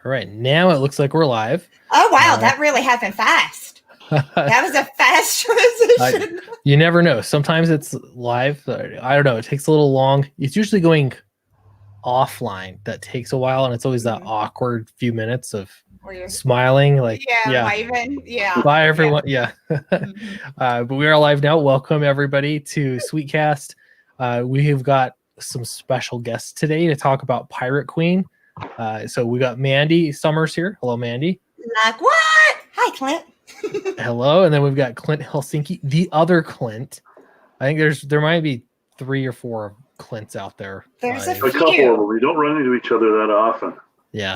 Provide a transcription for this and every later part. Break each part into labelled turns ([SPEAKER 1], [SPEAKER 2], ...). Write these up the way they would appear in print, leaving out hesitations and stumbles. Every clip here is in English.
[SPEAKER 1] All right, now it looks like we're live.
[SPEAKER 2] Oh, wow, that really happened fast. That was a fast transition.
[SPEAKER 1] You never know. Sometimes it's live. I don't know. It takes a little long. It's usually going offline. That takes a while, and it's always that awkward few minutes of smiling, like
[SPEAKER 2] waving,
[SPEAKER 1] bye everyone, but we are live now. Welcome everybody to Sweetcast. We have got some special guests today to talk about Pirate Queen. So we got Mandy Summers here. Hello, Mandy.
[SPEAKER 2] Like what? Hi, Clint.
[SPEAKER 1] Hello, and then we've got Clint Helsinki, the other Clint. I think there might be 3 or 4 Clints out there.
[SPEAKER 2] There's a
[SPEAKER 3] couple of them. We don't run into each other that often.
[SPEAKER 1] Yeah.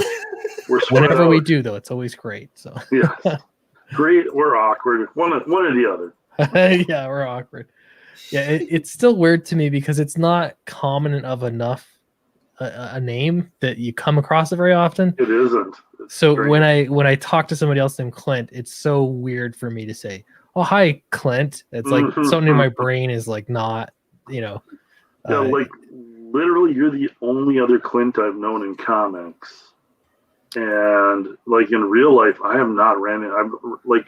[SPEAKER 3] Whenever
[SPEAKER 1] we do, though, it's always great. So
[SPEAKER 3] yeah, great. We're awkward. One or the other.
[SPEAKER 1] Yeah, we're awkward. Yeah, it's still weird to me because it's not common of enough a name that you come across it very often.
[SPEAKER 3] It isn't.
[SPEAKER 1] So when I talk to somebody else named Clint, it's so weird for me to say, "Oh, hi, Clint." It's like something in my brain is like not,
[SPEAKER 3] Yeah, like literally, you're the only other Clint I've known in comics, and like in real life, I have not ran it. I've like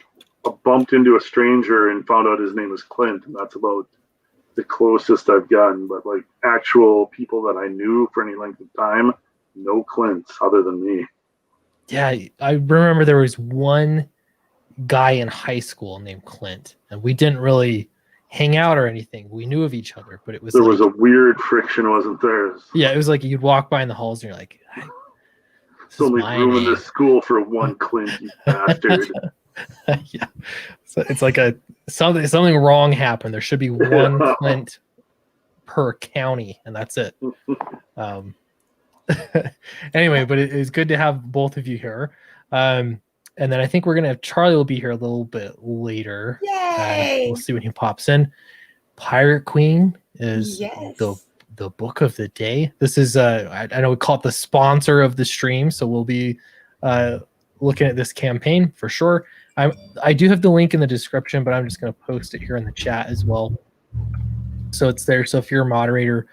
[SPEAKER 3] bumped into a stranger and found out his name is Clint, and that's about the closest I've gotten. But like actual people that I knew for any length of time, no Clints other than me.
[SPEAKER 1] Yeah, I remember there was one guy in high school named Clint, and we didn't really hang out or anything. We knew of each other, but it was
[SPEAKER 3] there was a weird friction, wasn't there?
[SPEAKER 1] Yeah, it was like you'd walk by in the halls and you're like,
[SPEAKER 3] "It's only room in this school for one Clint, you bastard."
[SPEAKER 1] Yeah, so it's like something wrong happened. There should be one Clint per county, and that's it. Anyway, but it is good to have both of you here. And then I think we're gonna have Charlie will be here a little bit later.
[SPEAKER 2] Yay!
[SPEAKER 1] We'll see when he pops in. Pirate Queen is the book of the day. This is I know we call it the sponsor of the stream, so we'll be looking at this campaign for sure. I do have the link in the description, but I'm just going to post it here in the chat as well, so it's there. So if you're a moderator,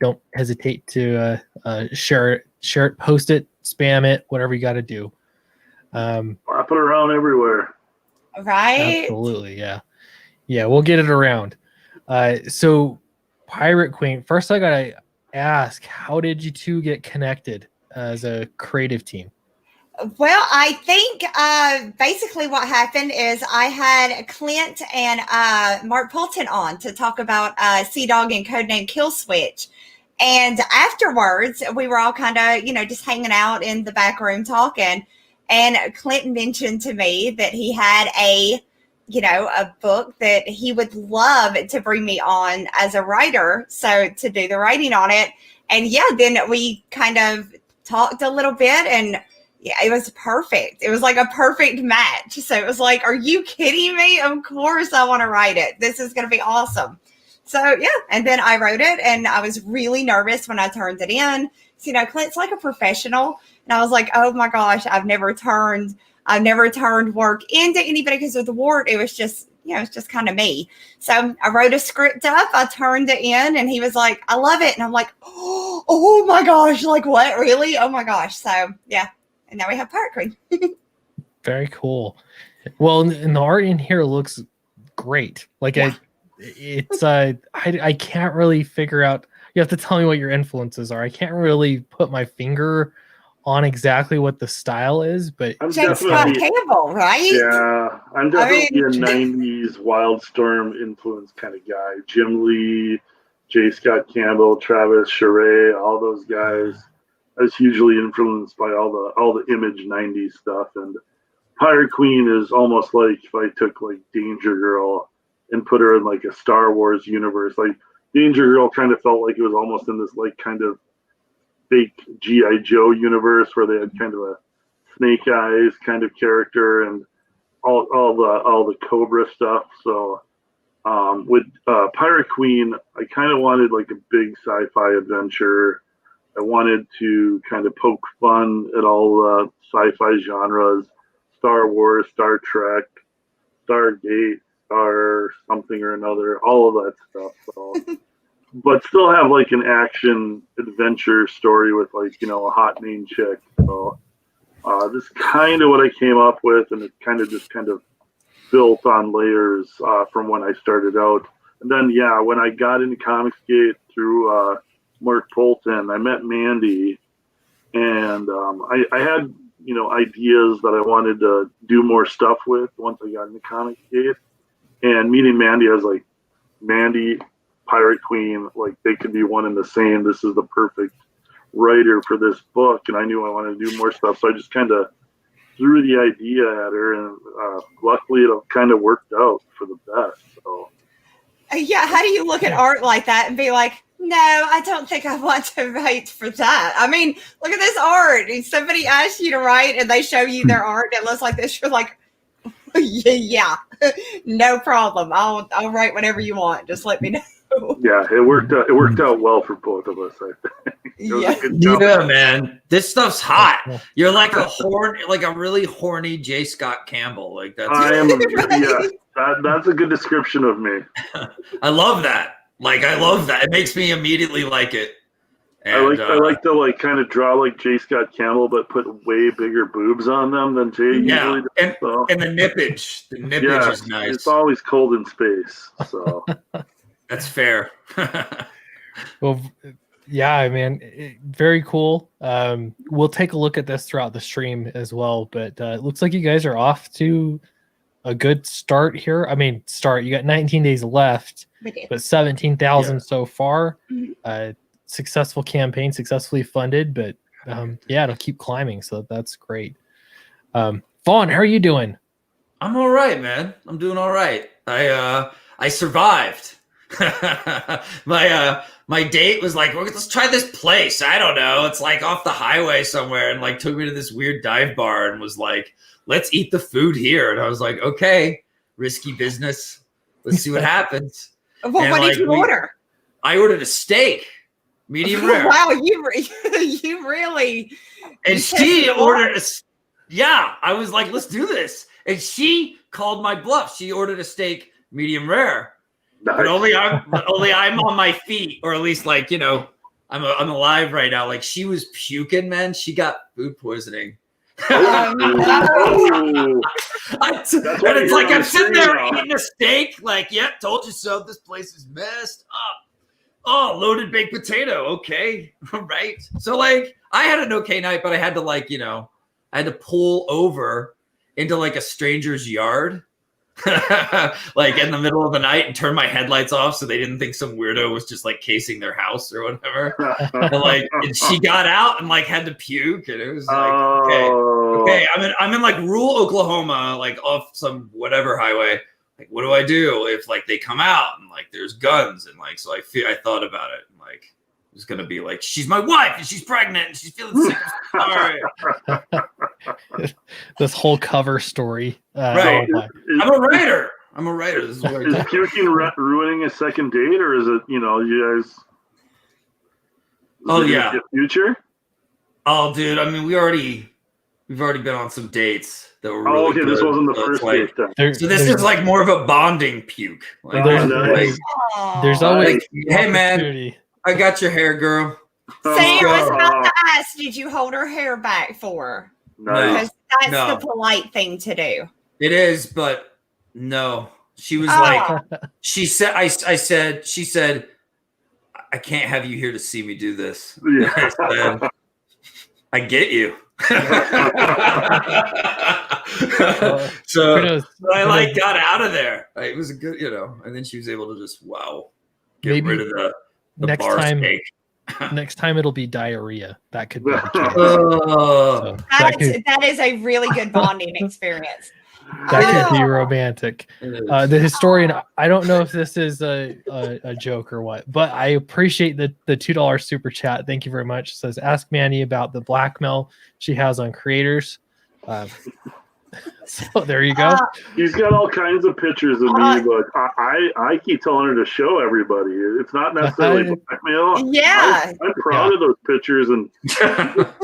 [SPEAKER 1] don't hesitate to share it, post it, spam it, whatever you got to do.
[SPEAKER 3] Wrap it around everywhere.
[SPEAKER 2] Right?
[SPEAKER 1] Absolutely, yeah. We'll get it around. So Pirate Queen. First, I gotta ask, how did you two get connected as a creative team?
[SPEAKER 2] Well, I think basically what happened is I had Clint and Mark Poulton on to talk about Sea Dog and Codename Kill Switch. And afterwards, we were all kind of, just hanging out in the back room talking. And Clint mentioned to me that he had a book that he would love to bring me on as a writer. So to do the writing on it. And then we kind of talked a little bit, and it was perfect. It was like a perfect match. So it was like, are you kidding me? Of course I want to write it. This is going to be awesome. So and then I wrote it, and I was really nervous when I turned it in. So, Clint's like a professional, and I was like, oh my gosh, I've never turned work into anybody because of the word. It was just, it's just kind of me. So I wrote a script up, I turned it in, and he was like, I love it. And I'm like, oh my gosh, like what, really? Oh my gosh. So and now we have Pirate Queen.
[SPEAKER 1] Very cool. Well, and the art in here looks great. Like I can't really figure out. You have to tell me what your influences are. I can't really put my finger on exactly what the style is, but
[SPEAKER 2] James Scott Campbell, right?
[SPEAKER 3] Yeah, I'm definitely a 90s Wildstorm influence kind of guy. Jim Lee, J. Scott Campbell, Travis Charest, all those guys. I was hugely influenced by all the Image 90s stuff, and Pirate Queen is almost like if I took like Danger Girl and put her in like a Star Wars universe. Like Danger Girl kind of felt like it was almost in this like kind of fake G.I. Joe universe where they had kind of a Snake Eyes kind of character and all the Cobra stuff. So with Pirate Queen, I kind of wanted like a big sci-fi adventure. I wanted to kind of poke fun at all the sci-fi genres, Star Wars, Star Trek, Stargate, Star something or another, all of that stuff. So, but still have like an action adventure story with like, a hot main chick. So This is kind of what I came up with, and it kind of built on layers from when I started out. And then, when I got into Comicsgate through Mark Polton, I met Mandy, and I had ideas that I wanted to do more stuff with once I got into Comicsgate. And meeting Mandy, I was like, Mandy, Pirate Queen, like they could be one and the same. This is the perfect writer for this book, and I knew I wanted to do more stuff, so I just kind of threw the idea at her, and luckily it kind of worked out for the best. So
[SPEAKER 2] how do you look at art like that and be like, no, I don't think I want to write for that? I mean, look at this art. Somebody asks you to write and they show you their art and it looks like this. You're like, yeah, no problem. I'll write whatever you want. Just let me know.
[SPEAKER 3] Yeah, it worked out. It worked out well for both of us, I think.
[SPEAKER 4] Yeah, man. This stuff's hot. You're like a really horny J. Scott Campbell. Like that's.
[SPEAKER 3] I am. Yeah, that's a good description of me.
[SPEAKER 4] I love that. Like I love that. It makes me immediately like it. And,
[SPEAKER 3] I like to kind of draw like J. Scott Campbell, but put way bigger boobs on them than Jay usually does.
[SPEAKER 4] And the nippage. The nippage is nice.
[SPEAKER 3] It's always cold in space, so.
[SPEAKER 4] That's fair.
[SPEAKER 1] Well, yeah, man, very cool. We'll take a look at this throughout the stream as well, but it looks like you guys are off to a good start here. I mean, you got 19 days left, but 17,000 so far. Successful campaign, successfully funded, but it'll keep climbing, so that's great. Vaughn, how are you doing?
[SPEAKER 4] I'm all right, man. I'm doing all right. I survived. My date was like, let's try this place. I don't know. It's like off the highway somewhere, and like took me to this weird dive bar and was like, let's eat the food here. And I was like, okay, risky business. Let's see what happens.
[SPEAKER 2] Well, what did you order?
[SPEAKER 4] I ordered a steak, medium rare.
[SPEAKER 2] Wow, you really.
[SPEAKER 4] And she ordered I was like, let's do this. And she called my bluff. She ordered a steak, medium rare. Nice. But only I'm on my feet, or at least like, I'm alive right now. Like she was puking, man. She got food poisoning. And it's like I'm sitting there eating a steak, like, told you so. This place is messed up. Oh, loaded baked potato. Okay. All right. So like I had an okay night, but I had to I had to pull over into like a stranger's yard. Like in the middle of the night and turn my headlights off so they didn't think some weirdo was just like casing their house or whatever. And she got out and like had to puke, and it was like okay, I'm in like rural Oklahoma, like off some whatever highway. Like, what do I do if like they come out and like there's guns, and like so I thought about it, and like it was gonna be like, she's my wife and she's pregnant and she's feeling sick. Sorry.
[SPEAKER 1] This whole cover story.
[SPEAKER 4] Right. I'm a writer. This is what
[SPEAKER 3] is puking ruining a second date, or is it, you guys?
[SPEAKER 4] Oh yeah.
[SPEAKER 3] Future.
[SPEAKER 4] Oh, dude. I mean, we've already been on some dates that were really good.
[SPEAKER 3] This wasn't the first date then.
[SPEAKER 4] So this is like more of a bonding puke. Like,
[SPEAKER 1] there's always
[SPEAKER 4] hey man, I got your hair, girl.
[SPEAKER 2] Sam was about to ask, did you hold her hair back for her?
[SPEAKER 3] No.
[SPEAKER 2] Because that's the polite thing to do.
[SPEAKER 4] It is, but no. She was like, she said, I can't have you here to see me do this.
[SPEAKER 3] Yeah.
[SPEAKER 4] I said, I get you. So I like got out of there. It was a good, and then she was able to just get rid of the
[SPEAKER 1] next
[SPEAKER 4] bar
[SPEAKER 1] time.
[SPEAKER 4] steak.
[SPEAKER 1] Next time it'll be diarrhea. That could be
[SPEAKER 2] that is a really good bonding experience.
[SPEAKER 1] That could be romantic. The historian, I don't know if this is a joke or what, but I appreciate the $2 super chat. Thank you very much. It says, ask Mandy about the blackmail she has on creators. So there you go.
[SPEAKER 3] He's got all kinds of pictures of me, but I keep telling her to show everybody. It's not necessarily blackmail.
[SPEAKER 2] Yeah.
[SPEAKER 3] I'm proud of those pictures, and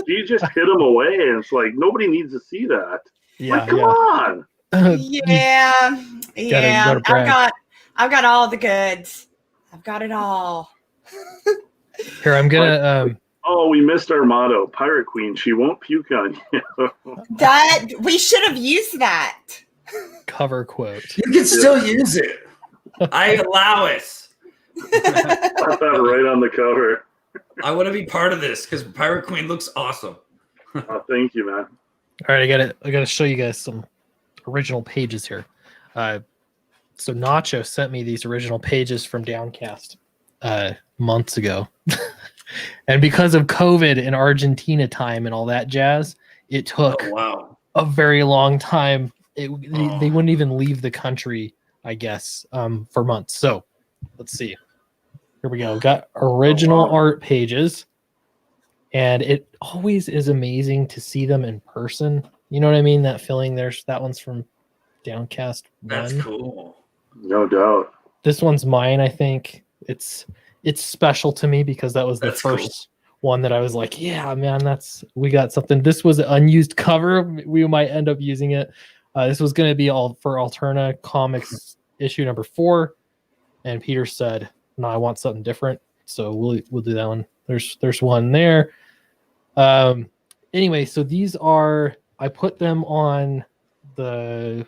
[SPEAKER 3] she just hid them away, and it's like nobody needs to see that.
[SPEAKER 1] Yeah,
[SPEAKER 3] come on.
[SPEAKER 2] Yeah. I've got all the goods. I've got it all.
[SPEAKER 1] Here, I'm gonna
[SPEAKER 3] Oh, we missed our motto. Pirate Queen, she won't puke on you.
[SPEAKER 2] That we should have used that.
[SPEAKER 1] Cover quote.
[SPEAKER 4] You can still use it. I allow it.
[SPEAKER 3] Put that right on the cover.
[SPEAKER 4] I want to be part of this because Pirate Queen looks awesome.
[SPEAKER 3] Thank you, man.
[SPEAKER 1] All right, I gotta show you guys some original pages here. So Nacho sent me these original pages from Downcast months ago. And because of COVID and Argentina time and all that jazz, it took a very long time. They wouldn't even leave the country, I guess, for months. So let's see. Here we go. Got original art pages. And it always is amazing to see them in person. You know what I mean? That feeling. That one's from Downcast 1.
[SPEAKER 4] That's cool.
[SPEAKER 3] No doubt.
[SPEAKER 1] This one's mine, I think. It's special to me because that was the first one that I was like, yeah, man, we got something. This was an unused cover. We might end up using it. This was going to be all for Alterna Comics issue number 4. And Peter said, no, I want something different. So we'll do that one. There's one there. Anyway, so these are, I put them on the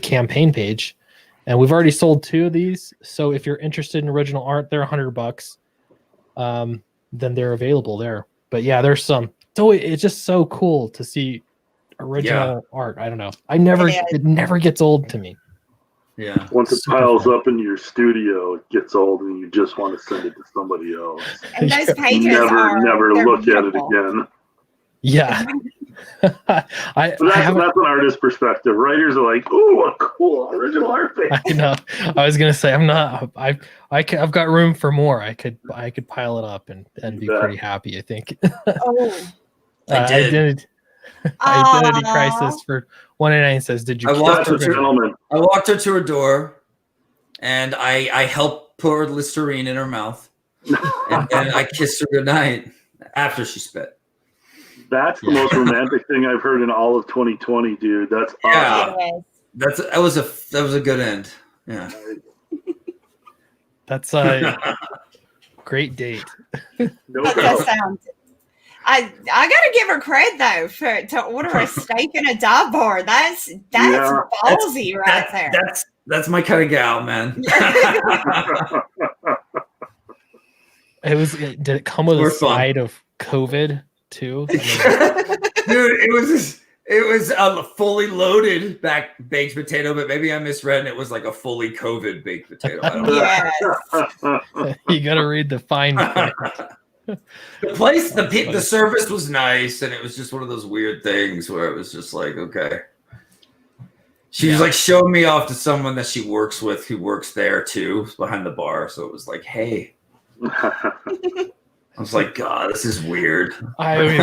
[SPEAKER 1] campaign page, and we've already sold 2 of these. So if you're interested in original art, they're $100. Then they're available there. But yeah, there's some. So it's just so cool to see original art. I don't know. It never gets old to me.
[SPEAKER 4] Yeah.
[SPEAKER 3] Once it piles up in your studio, it gets old, and you just want to send it to somebody else.
[SPEAKER 2] And those pages
[SPEAKER 3] never look
[SPEAKER 2] beautiful.
[SPEAKER 3] at it again.
[SPEAKER 1] Yeah.
[SPEAKER 3] That's an artist perspective. Writers are like, "Ooh, a cool original art page."
[SPEAKER 1] I know. I was gonna say I've got room for more. I could pile it up and be pretty happy. I think.
[SPEAKER 4] I did.
[SPEAKER 1] Identity Crisis for 199 says, "Did you?"
[SPEAKER 4] I walked her to her door, and I helped pour Listerine in her mouth, and I kissed her goodnight after she spit.
[SPEAKER 3] That's the most romantic thing I've heard in all of 2020, dude. That's awesome.
[SPEAKER 4] That was a good end. Yeah.
[SPEAKER 1] That's a great date.
[SPEAKER 3] No
[SPEAKER 2] That
[SPEAKER 3] doubt.
[SPEAKER 2] sounds. I gotta give her credit though to order a steak and a dive bar. That's ballsy there.
[SPEAKER 4] That's my kind of gal, man.
[SPEAKER 1] Did it come with a side of COVID too?
[SPEAKER 4] Dude, it was a fully loaded baked potato, but maybe I misread and it was like a fully COVID baked potato. I don't know.
[SPEAKER 2] Yes.
[SPEAKER 1] You gotta read the fine print.
[SPEAKER 4] The service was nice, and it was just one of those weird things where it was just like, okay. She was like showing me off to someone that she works with who works there too, behind the bar. So it was like, hey. I was like, God, this is weird.
[SPEAKER 1] I mean,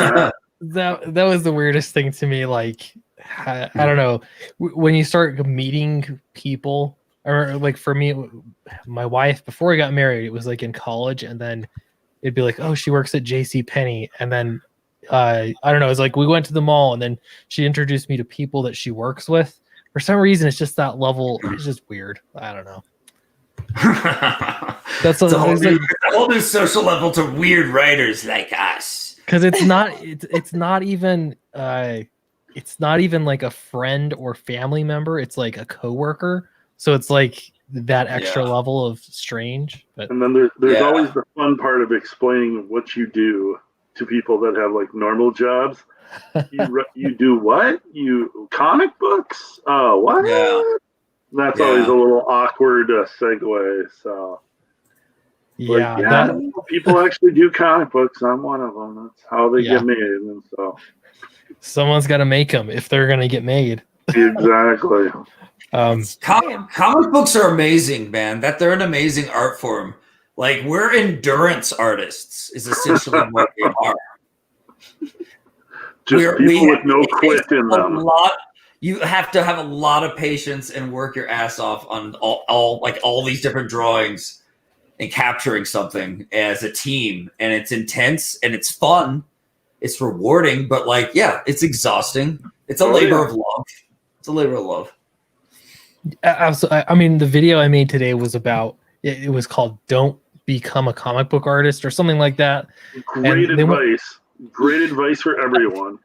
[SPEAKER 1] that was the weirdest thing to me. Like, I don't know, when you start meeting people, or like for me, my wife, before I got married, it was like in college, and then it'd be like, oh, she works at JCPenney. And then, I don't know, it's like we went to the mall, and then she introduced me to people that she works with. For some reason, it's just that level. It's just weird. I don't know. That's
[SPEAKER 4] a whole new social level to weird writers like us.
[SPEAKER 1] Because it's not even like a friend or family member. It's like a coworker. So it's like that extra level of strange. But
[SPEAKER 3] and then there's always the fun part of explaining what you do to people that have like normal jobs. You do what? You comic books? What?
[SPEAKER 4] Yeah.
[SPEAKER 3] That's always a little awkward segue. So people actually do comic books. I'm one of them. That's how they get made. And so
[SPEAKER 1] someone's got to make them if they're going to get made.
[SPEAKER 3] Exactly.
[SPEAKER 4] Comic books are amazing, man. That they're an amazing art form. Like, we're endurance artists is essentially what they are.
[SPEAKER 3] Just people with no quit in them.
[SPEAKER 4] You have to have a lot of patience and work your ass off on all these different drawings and capturing something as a team. And it's intense and it's fun. It's rewarding, but it's exhausting. It's a labor of love. It's a labor of love.
[SPEAKER 1] Absolutely. I mean, the video I made today was about, it was called Don't become a comic book artist or something like that.
[SPEAKER 3] Great advice. Great advice for everyone.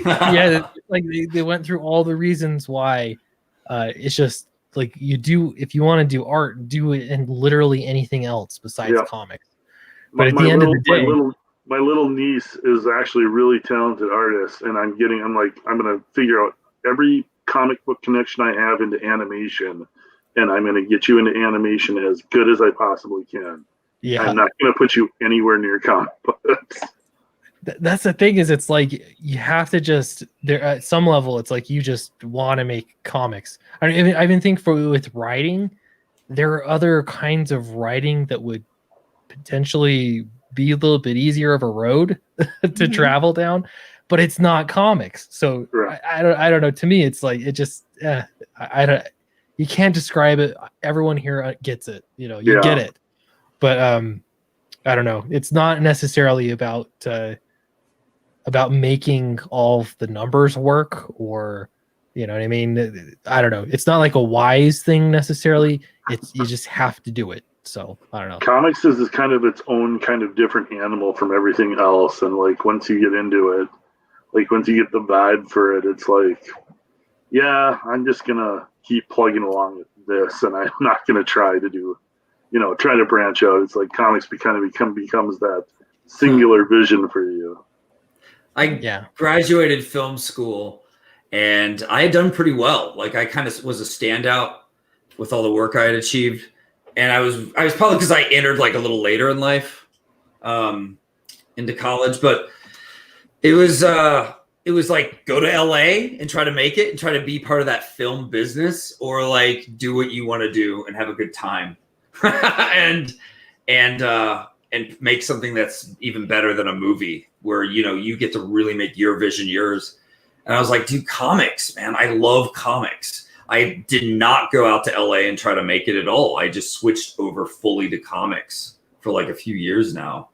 [SPEAKER 1] Yeah, like they went through all the reasons why. It's just like if you want to do art, do it in literally anything else besides comics. But at the end of the day,
[SPEAKER 3] my little niece is actually a really talented artist, and I'm gonna figure out every comic book connection I have into animation, and I'm gonna get you into animation as good as I possibly can. Yeah, I'm not gonna put you anywhere near comic books.
[SPEAKER 1] That's the thing, is it's like you have to just there at some level. It's like you just want to make comics. I even think with writing, there are other kinds of writing that would potentially be a little bit easier of a road to travel down, but it's not comics. So I don't know. To me, it's like it just I don't. You can't describe it. Everyone here gets it. You get it, but I don't know. It's not necessarily about making all of the numbers work, or you know what I mean. I don't know. It's not like a wise thing necessarily. You just have to do it. So I don't know.
[SPEAKER 3] Comics is kind of its own kind of different animal from everything else, and like once you get into it, like once you get the vibe for it, it's like, yeah, I'm just gonna keep plugging along with this, and I'm not gonna try to branch out. It's like comics becomes that singular vision for you.
[SPEAKER 4] I graduated film school, and I had done pretty well. Like I kind of was a standout with all the work I had achieved. And I was probably because I entered like a little later in life, into college, but it was like go to LA and try to make it and try to be part of that film business, or like do what you want to do and have a good time, and make something that's even better than a movie where you get to really make your vision yours. And I was like, dude, comics, man, I love comics. I did not go out to LA and try to make it at all. I just switched over fully to comics for like a few years now.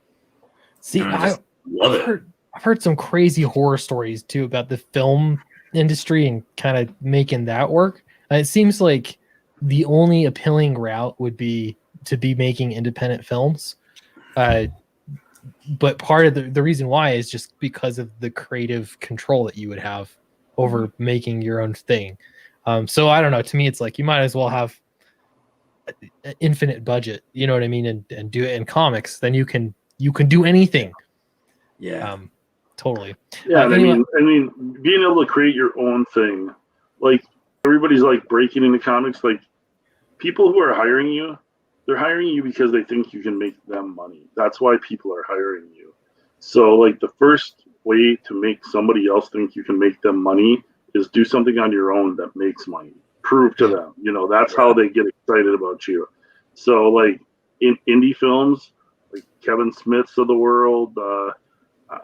[SPEAKER 1] See, I love it. I've heard some crazy horror stories too about the film industry and kind of making that work. It seems like the only appealing route would be to be making independent films. But part of the reason why is just because of the creative control that you would have over making your own thing. So I don't know. To me, it's like you might as well have an infinite budget. You know what I mean? And do it in comics. Then you can do anything.
[SPEAKER 4] Yeah.
[SPEAKER 3] Totally. Yeah. Anyway. I mean, being able to create your own thing, like everybody's like breaking into comics. Like people who are hiring you, they're hiring you because they think you can make them money. That's why people are hiring you. So like the first way to make somebody else think you can make them money is do something on your own that makes money. Prove to them, that's how they get excited about you. So like in indie films, like Kevin Smith's of the world,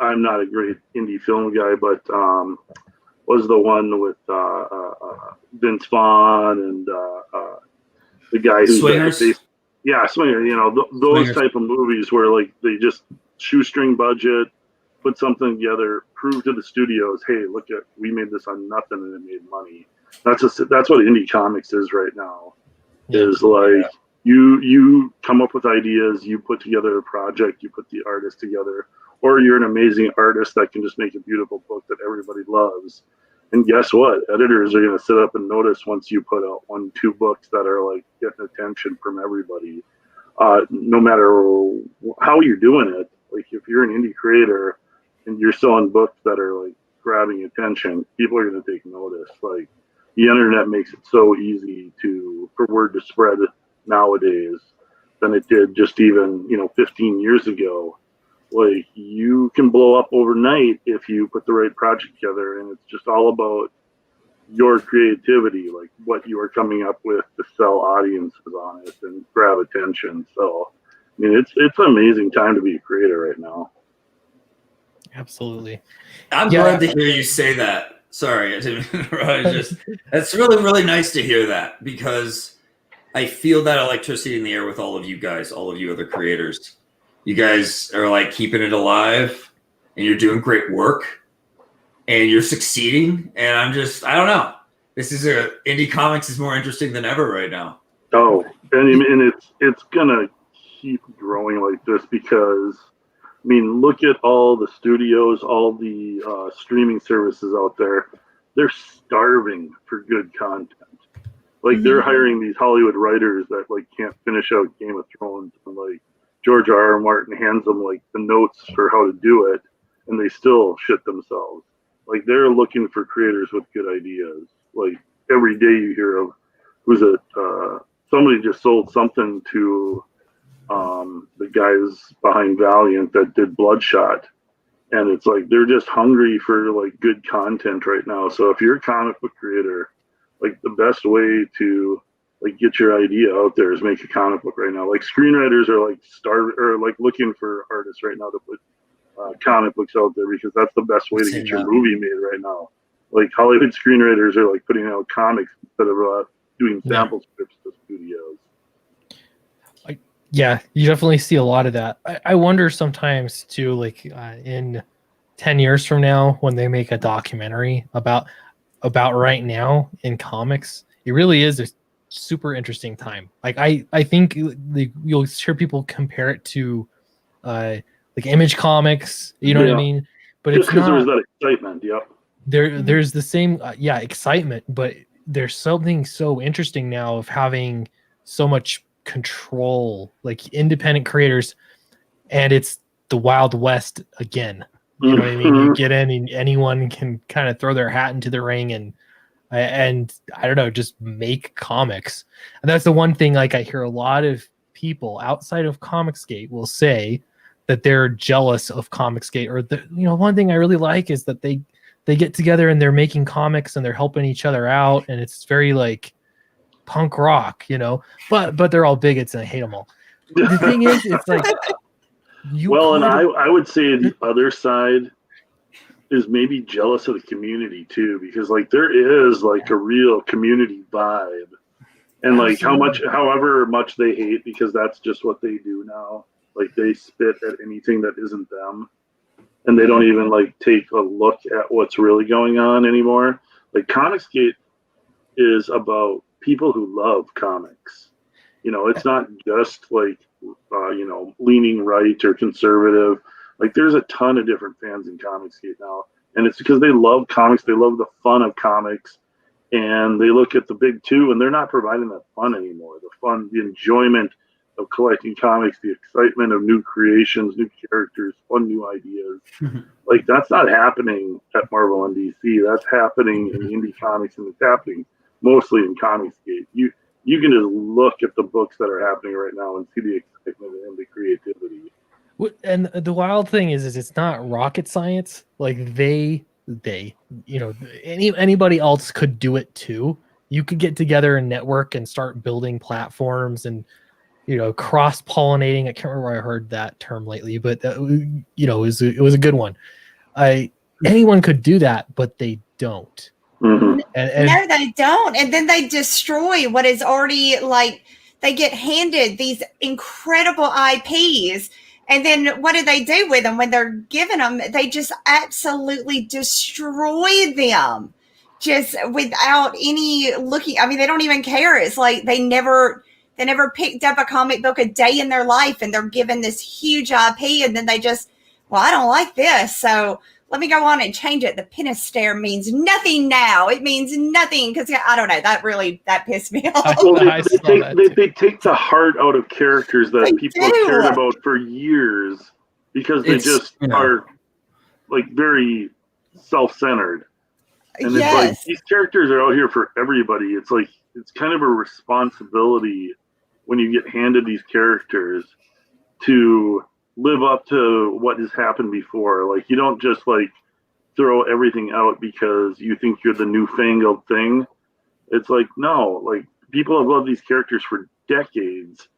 [SPEAKER 3] I'm not a great indie film guy, but was the one with Vince Vaughn and the guy who's
[SPEAKER 4] Swingers.
[SPEAKER 3] Swingers. Those type of movies where like they just shoestring budget, put something together, prove to the studios, hey, look at, we made this on nothing and it made money. That's what indie comics is right now. Is like you come up with ideas, you put together a project, you put the artist together, or you're an amazing artist that can just make a beautiful book that everybody loves. And guess what? Editors are going to sit up and notice once you put out 1-2 books that are like getting attention from everybody. No matter how you're doing it, like if you're an indie creator and you're selling books that are like grabbing attention, people are going to take notice. Like the internet makes it so easy for word to spread nowadays than it did just even 15 years ago. Like you can blow up overnight if you put the right project together, and it's just all about your creativity, like what you are coming up with to sell audiences on it and grab attention. So I mean, it's an amazing time to be a creator right now.
[SPEAKER 1] Absolutely.
[SPEAKER 4] I'm glad to hear you say that. Sorry, I didn't. It's really, really nice to hear that, because I feel that electricity in the air with all of you guys, all of you other creators. You guys are like keeping it alive, and you're doing great work, and you're succeeding. And I don't know. Indie comics is more interesting than ever right now.
[SPEAKER 3] Oh, and it's gonna keep growing like this because, I mean, look at all the studios, all the streaming services out there. They're starving for good content. Like they're hiring these Hollywood writers that like can't finish out Game of Thrones, and like George R. R. Martin hands them like the notes for how to do it, and they still shit themselves. Like they're looking for creators with good ideas. Like every day you hear of who's it? Somebody just sold something to the guys behind Valiant that did Bloodshot, and it's like they're just hungry for like good content right now. So if you're a comic book creator, like the best way to like get your idea out there is make a comic book right now. Like screenwriters are like looking for artists right now to put comic books out there because that's the best way to get your movie made right now. Like Hollywood screenwriters are like putting out comics instead of doing sample scripts to studios.
[SPEAKER 1] Yeah, you definitely see a lot of that. I wonder sometimes too, like in 10 years from now, when they make a documentary about right now in comics, it really is a super interesting time. Like I think you'll hear people compare it to like Image Comics, you know what I mean? But
[SPEAKER 3] just
[SPEAKER 1] it's not,
[SPEAKER 3] there's that excitement. Yep.
[SPEAKER 1] There's the same excitement, but there's something so interesting now of having so much control, like independent creators, and it's the Wild West again. You know what I mean? You get in and anyone can kind of throw their hat into the ring and I don't know, just make comics. And that's the one thing, like I hear a lot of people outside of Comicsgate will say that they're jealous of Comicsgate, or one thing I really like is that they get together and they're making comics and they're helping each other out, and it's very like punk rock, but they're all bigots and I hate them all. The thing is, it's like
[SPEAKER 3] I would say the other side is maybe jealous of the community too, because like there is like a real community vibe, and like however much they hate, because that's just what they do now. Like they spit at anything that isn't them, and they don't even like take a look at what's really going on anymore. Like Comicsgate is about people who love comics. It's not just like leaning right or conservative. Like there's a ton of different fans in Comicsgate now, and it's because they love comics, they love the fun of comics, and they look at the big two, and they're not providing that fun anymore. The fun, the enjoyment of collecting comics, the excitement of new creations, new characters, fun new ideas. Like that's not happening at Marvel and DC. That's happening in indie comics, and it's happening mostly in Comicsgate. You can just look at the books that are happening right now and see the excitement and the creativity.
[SPEAKER 1] And the wild thing is it's not rocket science. Like anybody else could do it too. You could get together and network and start building platforms and cross-pollinating. I can't remember where I heard that term lately, but it was a good one. Anyone could do that, but they don't.
[SPEAKER 2] And no, they don't. And then they destroy what is already, like, they get handed these incredible IPs. And then what do they do with them when they're given them? They just absolutely destroy them just without any looking. I mean, they don't even care. It's like they never picked up a comic book a day in their life, and they're given this huge IP. And then they just, I don't like this, so let me go on and change it. The Pinister means nothing now. It means nothing because I don't know. That pissed me off.
[SPEAKER 3] Well, they take the heart out of characters that people have cared about for years because they are like very self-centered. And it's like these characters are out here for everybody. It's like it's kind of a responsibility when you get handed these characters to live up to what has happened before. Like you don't just like throw everything out because you think you're the newfangled thing. It's like, no, like people have loved these characters for decades,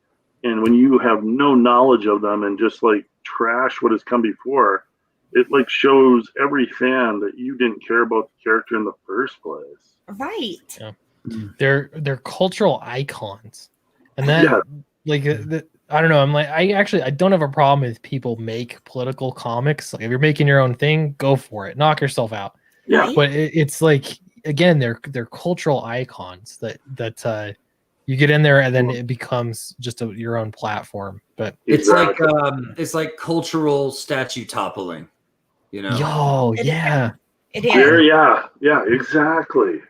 [SPEAKER 3] and when you have no knowledge of them and just like trash what has come before, it like shows every fan that you didn't care about the character in the first place.
[SPEAKER 2] Right.
[SPEAKER 1] Yeah. They're cultural icons, and that I don't know. I'm like, I don't have a problem if people make political comics. Like if you're making your own thing, go for it. Knock yourself out. Yeah. But it's like, again, they're cultural icons that You get in there and then it becomes just your own platform. But
[SPEAKER 4] it's like cultural statue toppling, you know.
[SPEAKER 1] Yo, yeah.
[SPEAKER 2] It is.
[SPEAKER 3] Yeah, exactly.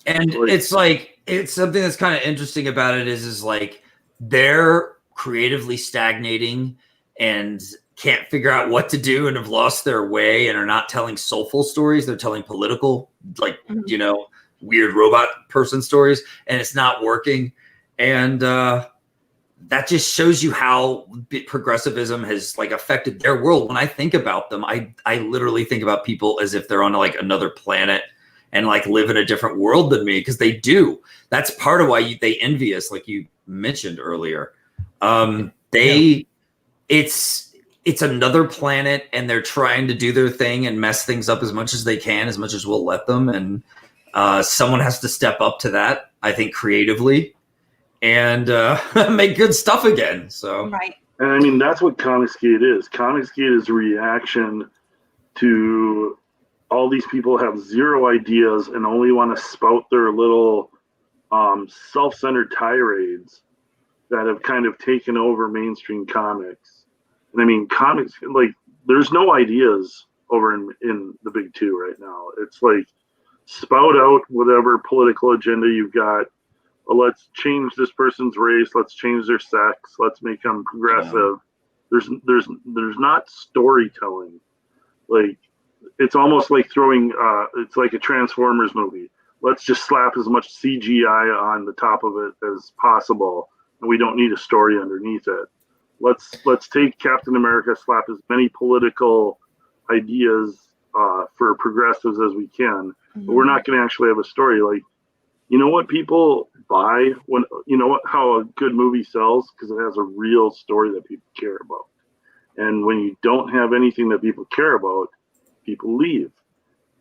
[SPEAKER 4] And it's something that's kind of interesting about it is like they're creatively stagnating and can't figure out what to do and have lost their way and are not telling soulful stories. They're telling political, like, you know, weird robot person stories, and it's not working. And that just shows you how progressivism has like affected their world. When I think about them, I literally think about people as if they're on like another planet and like live in a different world than me, because they do. That's part of why they envy us, like you mentioned earlier. It's another planet, and they're trying to do their thing and mess things up as much as they can, as much as we'll let them. And someone has to step up to that, I think, creatively, and make good stuff again. So,
[SPEAKER 2] right.
[SPEAKER 3] And I mean, that's what Comicsgate is. Comicsgate is a reaction to all these people have zero ideas and only want to spout their little self-centered tirades that have kind of taken over mainstream comics. And I mean, comics, like, there's no ideas over in the big two right now. It's like, spout out whatever political agenda you've got. Let's change this person's race. Let's change their sex. Let's make them progressive. Yeah. There's not storytelling. Like, it's almost like throwing, it's like a Transformers movie. Let's just slap as much CGI on the top of it as possible, and we don't need a story underneath it. Let's take Captain America, slap as many political ideas for progressives as we can. But we're not going to actually have a story. Like, you know what people buy when, you know what, how a good movie sells? Because it has a real story that people care about. And when you don't have anything that people care about, people leave.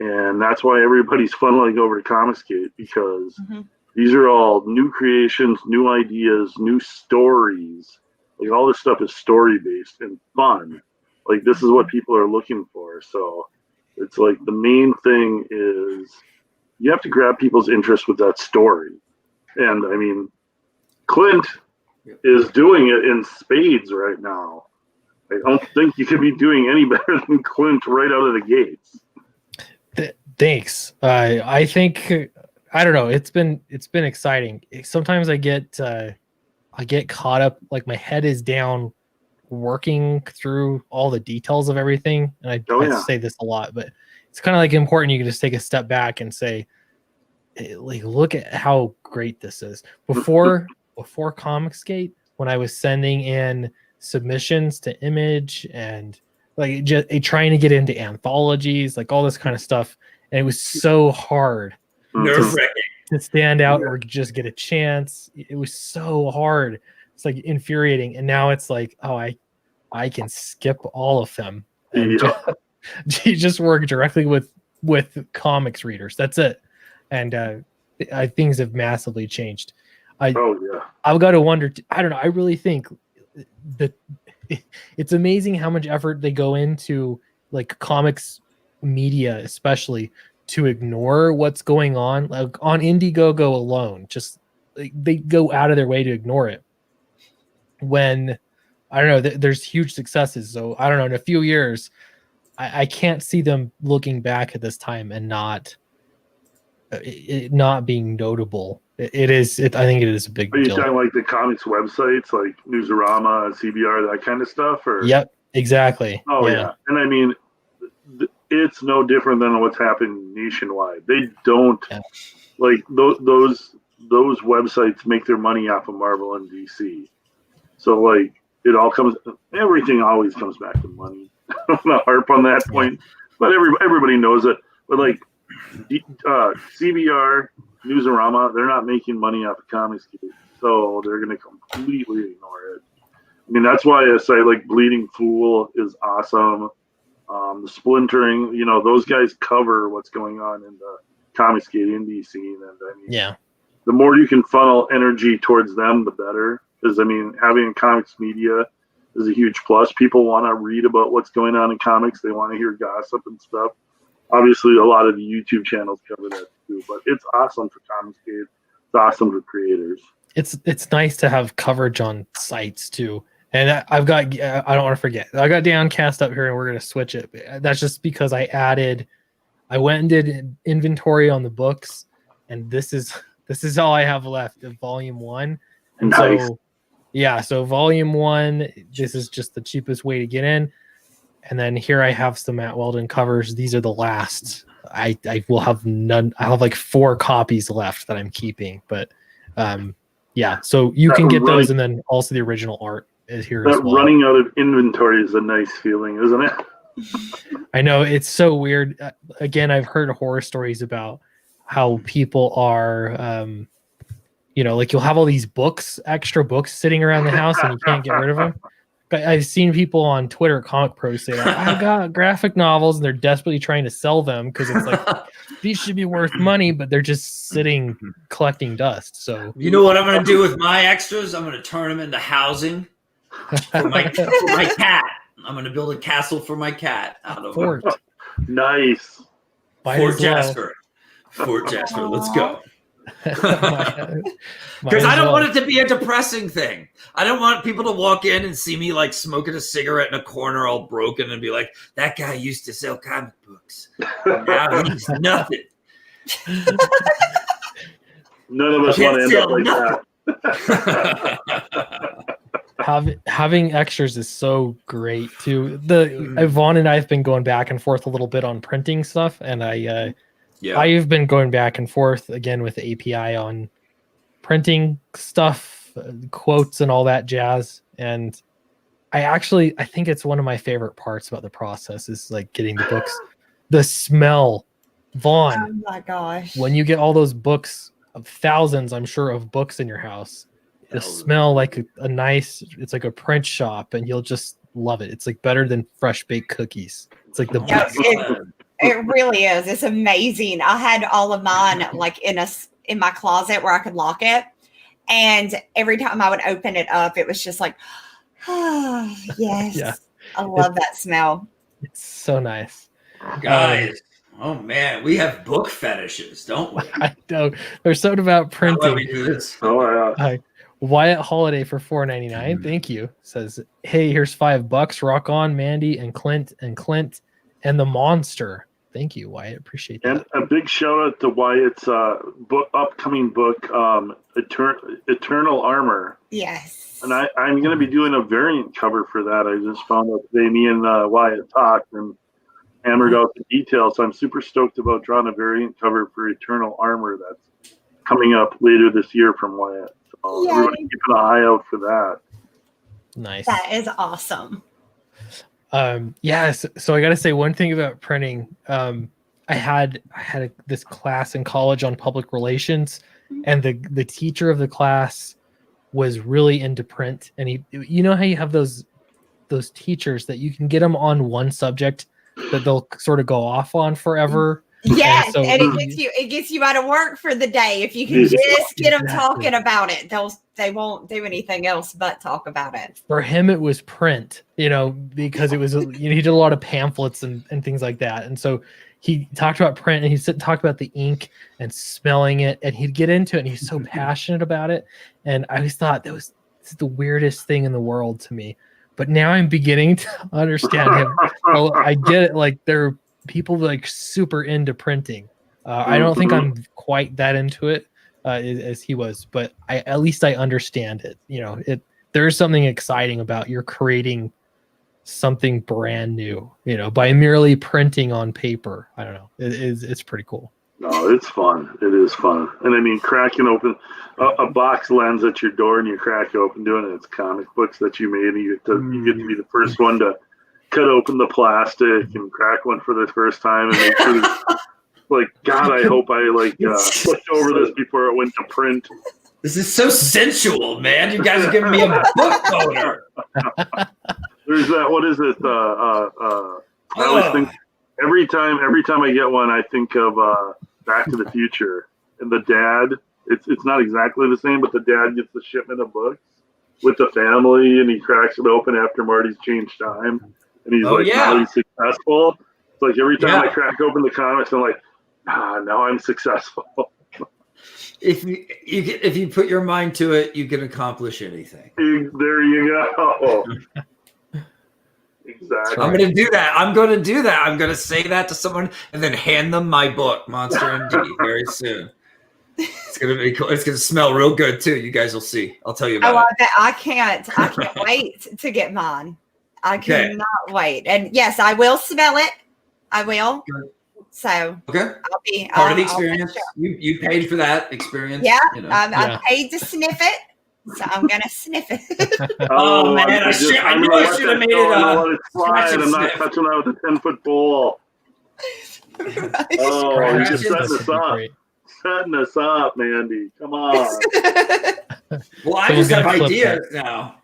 [SPEAKER 3] And that's why everybody's funneling over to Comicsgate, because these are all new creations, new ideas, new stories. Like, all this stuff is story based and fun. Like, this is what people are looking for. So it's like the main thing is you have to grab people's interest with that story. And I mean, Clint is doing it in spades right now. I don't think you could be doing any better than Clint right out of the gates.
[SPEAKER 1] Thanks. I think, I don't know. It's been exciting. Sometimes I get caught up, like my head is down working through all the details of everything. And I say this a lot, but it's kind of like important. You can just take a step back and say, like, look at how great this is. Before Comicsgate, when I was sending in submissions to Image and like just trying to get into anthologies, like all this kind of stuff, and it was so hard to stand out or just get a chance. It was so hard. It's like infuriating. And now it's like, oh, I can skip all of them and just work directly with comics readers. That's it. And things have massively changed. I've got to wonder. I don't know. I really think that it's amazing how much effort they go into, like, comics media, especially, to ignore what's going on. Like on Indiegogo alone, just like, they go out of their way to ignore it. When I don't know, there's huge successes. So I don't know. In a few years, I can't see them looking back at this time and not being notable. I think it is a big deal.
[SPEAKER 3] Are you talking like the comics websites, like Newsarama, CBR, that kind of stuff? Or
[SPEAKER 1] Yep, exactly.
[SPEAKER 3] Oh yeah. And I mean, it's no different than what's happening nationwide. They don't like those websites make their money off of Marvel and DC. So like everything always comes back to money. I don't want to harp on that point, but everybody knows it. But like CBR, Newsarama, they're not making money off of Comicsgate, so they're going to completely ignore it. I mean, that's why I say, like, Bleeding Fool is awesome. The Splintering, you know, those guys cover what's going on in the Comicsgate indie scene, and I mean, the more you can funnel energy towards them, the better. Because I mean, having comics media is a huge plus. People want to read about what's going on in comics. They want to hear gossip and stuff. Obviously, a lot of the YouTube channels cover that too, but it's awesome for Comicsgate. It's awesome for creators.
[SPEAKER 1] it's nice to have coverage on sites too. And I don't want to forget, I got Downcast up here and we're going to switch it. That's just because I went and did inventory on the books, and this is all I have left of volume 1. And
[SPEAKER 3] nice.
[SPEAKER 1] so volume 1, this is just the cheapest way to get in. And then here I have some Matt Weldon covers. These are the last. I will have none. I have like 4 copies left that I'm keeping, but so you can get those, and then also the original art is here as well.
[SPEAKER 3] Running out of inventory is a nice feeling, isn't it?
[SPEAKER 1] I know, it's so weird. Again, I've heard horror stories about how people are, like you'll have all these extra books sitting around the house and you can't get rid of them. I've seen people on Twitter, Comic Pros, say, like, I got graphic novels, and they're desperately trying to sell them because it's like, these should be worth money, but they're just sitting collecting dust. So
[SPEAKER 4] you know what I'm going to do with my extras? I'm going to turn them into housing for my cat. I'm going to build a castle for my cat out of
[SPEAKER 1] Fort.
[SPEAKER 3] Nice.
[SPEAKER 4] Fort Jasper. Fort Jasper. Let's go. Because I don't want it to be a depressing thing. I don't want people to walk in and see me like smoking a cigarette in a corner all broken and be like, that guy used to sell comic books. Now he's nothing.
[SPEAKER 3] None of us want to end up like that.
[SPEAKER 1] Having extras is so great too. Vaughn and I have been going back and forth a little bit on printing stuff, and I've been going back and forth again with the API on printing stuff, quotes and all that jazz. And I think it's one of my favorite parts about the process is like getting the books. The smell, Vaughn.
[SPEAKER 2] Oh my gosh.
[SPEAKER 1] When you get all those books, of thousands, I'm sure, of books in your house, it'll smell like it's like a print shop, and you'll just love it. It's like better than fresh baked cookies. It's like the best.
[SPEAKER 2] It really is. It's amazing. I had all of mine like in my closet where I could lock it. And every time I would open it up, it was just like, oh, yes. Yeah. I love that smell.
[SPEAKER 1] It's so nice.
[SPEAKER 4] Guys, oh man, we have book fetishes, don't we?
[SPEAKER 1] I know. There's something about printing.
[SPEAKER 4] How do we do this?
[SPEAKER 3] Oh, yeah.
[SPEAKER 1] Wyatt Holiday for $4.99. Thank you. Says, hey, here's $5. Rock on, Mandy and Clint and the monster. Thank you, Wyatt. Appreciate that.
[SPEAKER 3] And a big shout out to Wyatt's upcoming book, Eternal Armor.
[SPEAKER 2] Yes.
[SPEAKER 3] And I'm going to be doing a variant cover for that. I just found out today. Me and Wyatt talked and hammered out the details. So I'm super stoked about drawing a variant cover for Eternal Armor that's coming up later this year from Wyatt. So everyone keep an eye out for that.
[SPEAKER 1] Nice.
[SPEAKER 2] That is awesome.
[SPEAKER 1] So I got to say one thing about printing. I had this class in college on public relations, and the teacher of the class was really into print. And you know how you have those teachers that you can get them on one subject that they'll sort of go off on forever.
[SPEAKER 2] Yes, and it gets you out of work for the day if you can just get them talking about it. They won't do anything else but talk about it.
[SPEAKER 1] For him, it was print, because it was he did a lot of pamphlets and things like that, and so he talked about print and he talked about the ink and smelling it, and he'd get into it, and he's so passionate about it. And I always thought this is the weirdest thing in the world to me, but now I'm beginning to understand him. I get it, like there are people like super into printing. I don't think I'm quite that into it as he was, but at least I understand it. There's something exciting about you're creating something brand new, by merely printing on paper. I don't know. It's pretty cool.
[SPEAKER 3] No, it's fun. It is fun. And I mean, cracking open a box lands at your door and you crack open doing it. It's comic books that you made, and you get to be the first one to cut open the plastic and crack one for the first time and make sure like, God, I hope I flipped over this before it went to print.
[SPEAKER 4] This is so sensual, man. You guys are giving me a book boner.
[SPEAKER 3] There's that. What is it? I always think every time I get one, I think of Back to the Future and the dad. It's not exactly the same, but the dad gets the shipment of books with the family, and he cracks it open after Marty's changed time, and he's now he's successful. It's like every time I crack open the comics, I'm like, now I'm successful.
[SPEAKER 4] if you put your mind to it, you can accomplish anything.
[SPEAKER 3] There you go. Exactly.
[SPEAKER 4] I'm going to do that. I'm going to say that to someone and then hand them my book, Monster MD, very soon. It's going to be cool. It's going to smell real good too. You guys will see. I'll tell you about it.
[SPEAKER 2] I can't wait to get mine. I cannot wait. And yes, I will smell it. I will. So I'll be
[SPEAKER 4] part of the experience. You paid for that experience.
[SPEAKER 2] Yeah, I paid to sniff it, so I'm gonna sniff it.
[SPEAKER 4] Oh man, I knew I should have made it.
[SPEAKER 3] I'm not touching that with a 10-foot pole.
[SPEAKER 2] Right.
[SPEAKER 3] Oh, you're just setting us up, Mandy. Come on.
[SPEAKER 4] Well, I just have ideas now.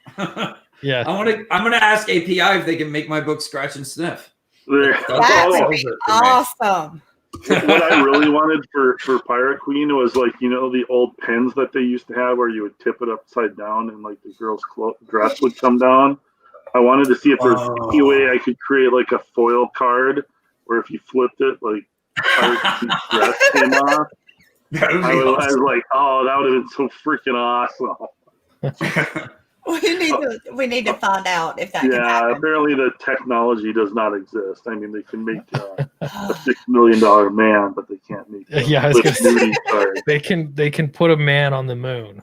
[SPEAKER 1] Yeah,
[SPEAKER 4] I'm gonna ask API if they can make my book scratch and sniff.
[SPEAKER 2] That would be awesome.
[SPEAKER 3] What I really wanted for Pirate Queen was like, you know, the old pens that they used to have where you would tip it upside down and like the girl's dress would come down. I wanted to see if there's any way I could create like a foil card where if you flipped it, like Pirate Queen's dress came off. I was like, oh, that would have been so freaking awesome.
[SPEAKER 2] We need to find out if that can happen.
[SPEAKER 3] Apparently the technology does not exist. I mean, they can make a $6 million man, but they can't make
[SPEAKER 1] they can put a man on the moon.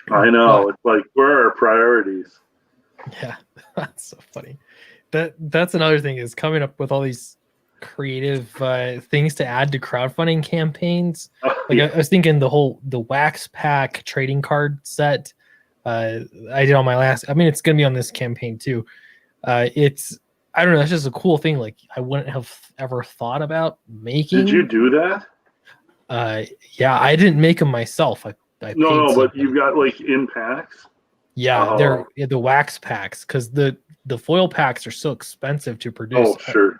[SPEAKER 3] I know. It's like, where are our priorities?
[SPEAKER 1] Yeah, that's so funny. That's another thing is coming up with all these creative things to add to crowdfunding campaigns. I was thinking the wax pack trading card set. I did on my last. I mean, it's gonna be on this campaign too. It's I don't know. It's just a cool thing. Like I wouldn't have ever thought about making.
[SPEAKER 3] Did you do that?
[SPEAKER 1] Yeah, I didn't make them myself. I
[SPEAKER 3] no, but you got like in packs.
[SPEAKER 1] Yeah, they're the wax packs because the foil packs are so expensive to produce.
[SPEAKER 3] Oh, sure.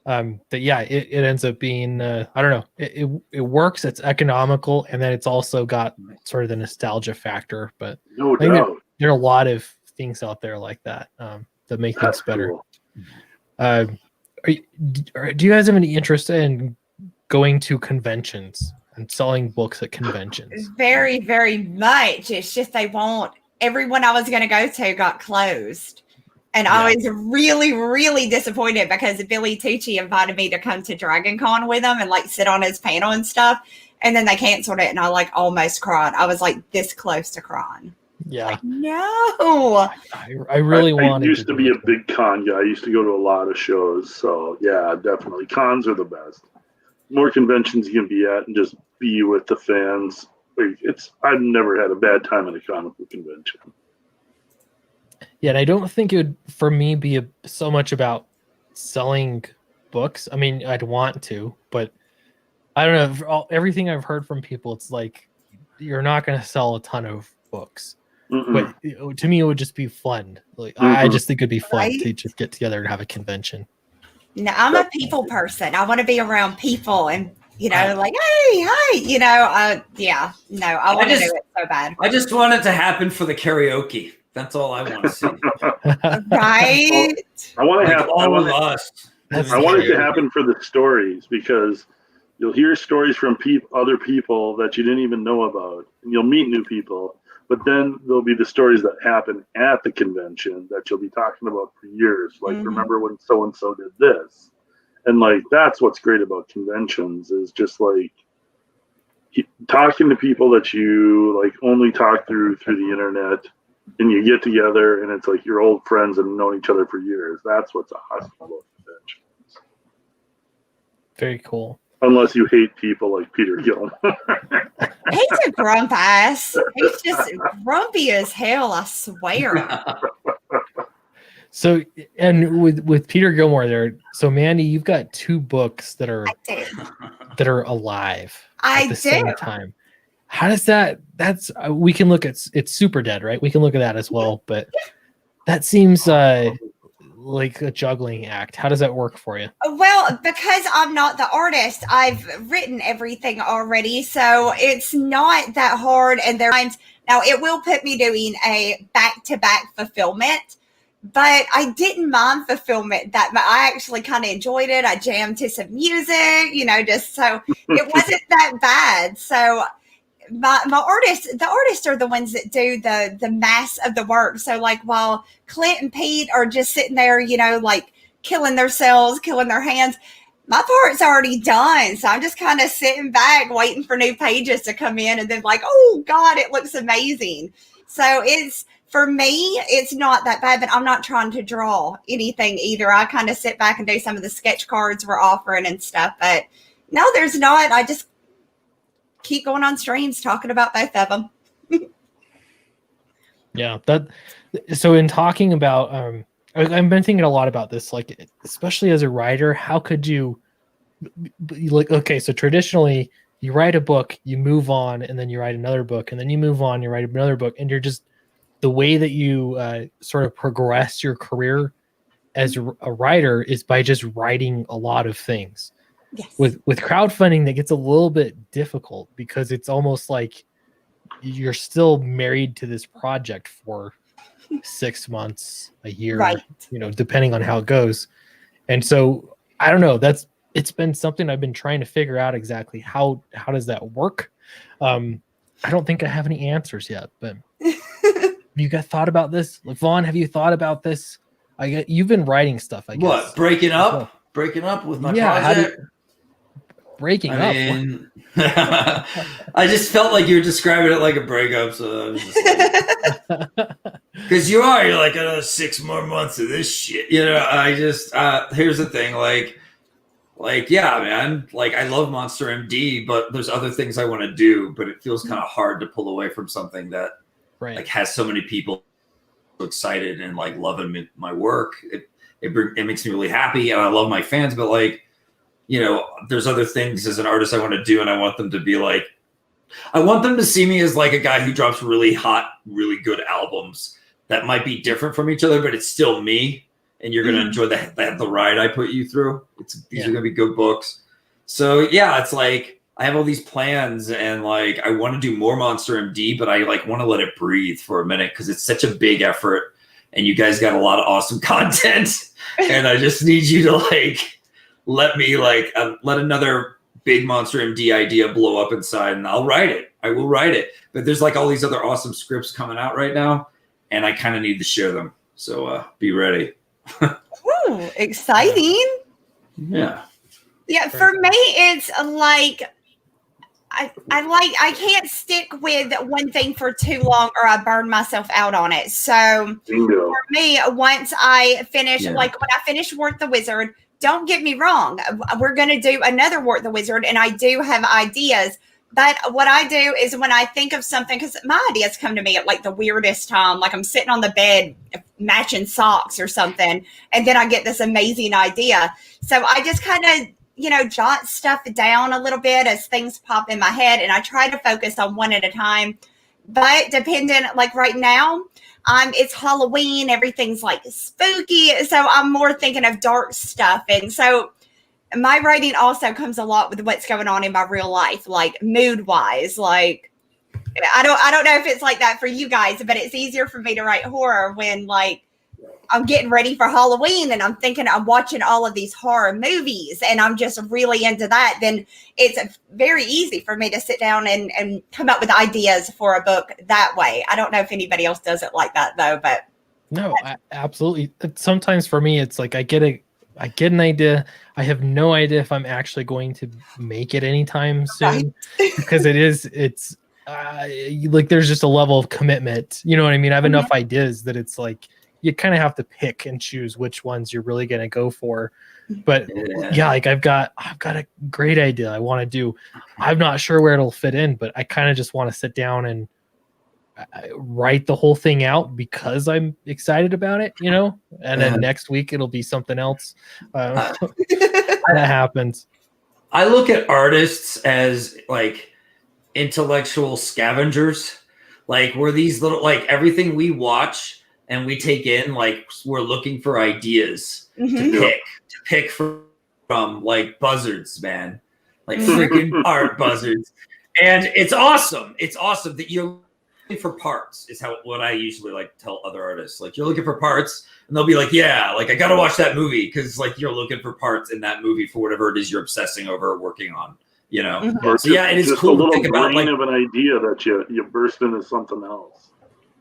[SPEAKER 1] But yeah, it ends up being I don't know. It works. It's economical, and then it's also got sort of the nostalgia factor. But
[SPEAKER 3] no doubt,
[SPEAKER 1] there are a lot of things out there like that that make things better. Cool. Do you guys have any interest in going to conventions and selling books at conventions?
[SPEAKER 2] Very, very much. It's just they won't. Everyone I was going to go to got closed. And I was really, really disappointed because Billy Tucci invited me to come to Dragon Con with him and like sit on his panel and stuff. And then they canceled it and I like almost cried. I was like this close to crying.
[SPEAKER 1] Yeah.
[SPEAKER 2] Like, no.
[SPEAKER 1] I really wanted
[SPEAKER 3] I used to be a big con guy. I used to go to a lot of shows. So yeah, definitely. Cons are the best. More conventions you can be at and just be with the fans. Like I've never had a bad time at a comic book convention.
[SPEAKER 1] Yeah, and I don't think it would, for me, be so much about selling books. I mean, I'd want to, but I don't know. Everything I've heard from people, it's like you're not going to sell a ton of books. But to me, it would just be fun. Like I just think it'd be fun to just get together and have a convention.
[SPEAKER 2] No, I'm a people person. I want to be around people and, you know, like, hey, hi, you know, I want to do it so bad.
[SPEAKER 4] I just want it to happen for the karaoke. That's all I want to see.
[SPEAKER 2] Right?
[SPEAKER 3] I want to have
[SPEAKER 4] all of us.
[SPEAKER 3] I want it to happen for the stories because you'll hear stories from other people that you didn't even know about, and you'll meet new people. But then there'll be the stories that happen at the convention that you'll be talking about for years. Like, remember when so and so did this, and like that's what's great about conventions is just like talking to people that you like only talk through the internet. And you get together, and it's like you're old friends and known each other for years. That's what's awesome about conventions.
[SPEAKER 1] Very cool.
[SPEAKER 3] Unless you hate people like Peter Gilmore.
[SPEAKER 2] He's a grump ass. He's just grumpy as hell, I swear.
[SPEAKER 1] So, and with Peter Gilmore there, so Mandy, you've got 2 books that are alive at the same time. How does that's we can look at it's Super Dead, right? We can look at that as well, but that seems like a juggling act. How does that work for you?
[SPEAKER 2] Well, because I'm not the artist, I've written everything already, so it's not that hard. And now it will put me doing a back-to-back fulfillment, but I didn't mind fulfillment that much. I actually kind of enjoyed it. I jammed to some music, just so it wasn't that bad. So my artists, the artists are the ones that do the mass of the work. So like while Clint and Pete are just sitting there, like killing themselves, killing their hands, my part's already done. So I'm just kind of sitting back waiting for new pages to come in and then like, oh God, it looks amazing. So for me, it's not that bad, but I'm not trying to draw anything either. I kind of sit back and do some of the sketch cards we're offering and stuff, but no, there's not. I just keep going on streams talking about both of them.
[SPEAKER 1] Yeah, so in talking about I've been thinking a lot about this, like especially as a writer, how could you like, okay, so traditionally you write a book, you move on, and then you write another book, and then you move on, you write another book, and you're just the way that you sort of progress your career as a writer is by just writing a lot of things.
[SPEAKER 2] Yes.
[SPEAKER 1] With crowdfunding, that gets a little bit difficult because it's almost like you're still married to this project for 6 months, a year,
[SPEAKER 2] right,
[SPEAKER 1] depending on how it goes. And so I don't know, it's been something I've been trying to figure out exactly how does that work. I don't think I have any answers yet, but have you guys thought about this? Like, Vaughn, have you thought about this? You've been writing stuff, I guess.
[SPEAKER 4] What, breaking up with my project?
[SPEAKER 1] Breaking up.
[SPEAKER 4] I just felt like you were describing it like a breakup, so I was just because you're like 6 more months of this shit. I just here's the thing, like yeah, man, like I love Monster MD, but there's other things I want to do, but it feels kind of hard to pull away from something that like has so many people excited and like loving my work. It makes me really happy, and I love my fans, but like, there's other things as an artist I want to do, and I want them to be like, I want them to see me as like a guy who drops really hot, really good albums that might be different from each other, but it's still me, and you're going to enjoy the ride I put you through. These are going to be good books. So yeah, it's like I have all these plans, and like I want to do more Monster MD, but I like want to let it breathe for a minute because it's such a big effort, and you guys got a lot of awesome content, and I just need you to like let me let another big Monster MD idea blow up inside, and I'll write it. I will write it. But there's like all these other awesome scripts coming out right now, and I kind of need to share them. So be ready.
[SPEAKER 2] Ooh, exciting.
[SPEAKER 4] Yeah.
[SPEAKER 2] Yeah, for me, it's like I can't stick with one thing for too long or I burn myself out on it. So for me, once I finish, like when I finish Work the Wizard, don't get me wrong, we're going to do another Work the Wizard, and I do have ideas. But what I do is when I think of something, because my ideas come to me at like the weirdest time, like I'm sitting on the bed matching socks or something, and then I get this amazing idea. So I just kind of, jot stuff down a little bit as things pop in my head, and I try to focus on one at a time. But dependent, like right now, it's Halloween, everything's like spooky, so I'm more thinking of dark stuff. And so my writing also comes a lot with what's going on in my real life, like mood wise. Like I don't know if it's like that for you guys, but it's easier for me to write horror when like I'm getting ready for Halloween and I'm thinking I'm watching all of these horror movies and I'm just really into that. Then it's very easy for me to sit down and come up with ideas for a book that way. I don't know if anybody else does it like that though, but
[SPEAKER 1] no, absolutely. Sometimes for me, it's like I get an idea. I have no idea if I'm actually going to make it anytime soon because it's like there's just a level of commitment. You know what I mean? I have enough ideas that it's like you kind of have to pick and choose which ones you're really going to go for. But yeah, like I've got a great idea I want to do. I'm not sure where it'll fit in, but I kind of just want to sit down and write the whole thing out because I'm excited about it, and then next week it'll be something else. That happens.
[SPEAKER 4] I look at artists as like intellectual scavengers. Like we're these little, like everything we watch and we take in, like we're looking for ideas to pick from like buzzards, man, like freaking art buzzards. And it's awesome. It's awesome that you're for parts is what I usually like tell other artists. Like, you're looking for parts, and they'll be like, yeah, like, I gotta watch that movie because like you're looking for parts in that movie for whatever it is you're obsessing over or working on, you know.
[SPEAKER 3] Mm-hmm.
[SPEAKER 4] So yeah, it is cool to think about, like,
[SPEAKER 3] of an idea that you burst into something else.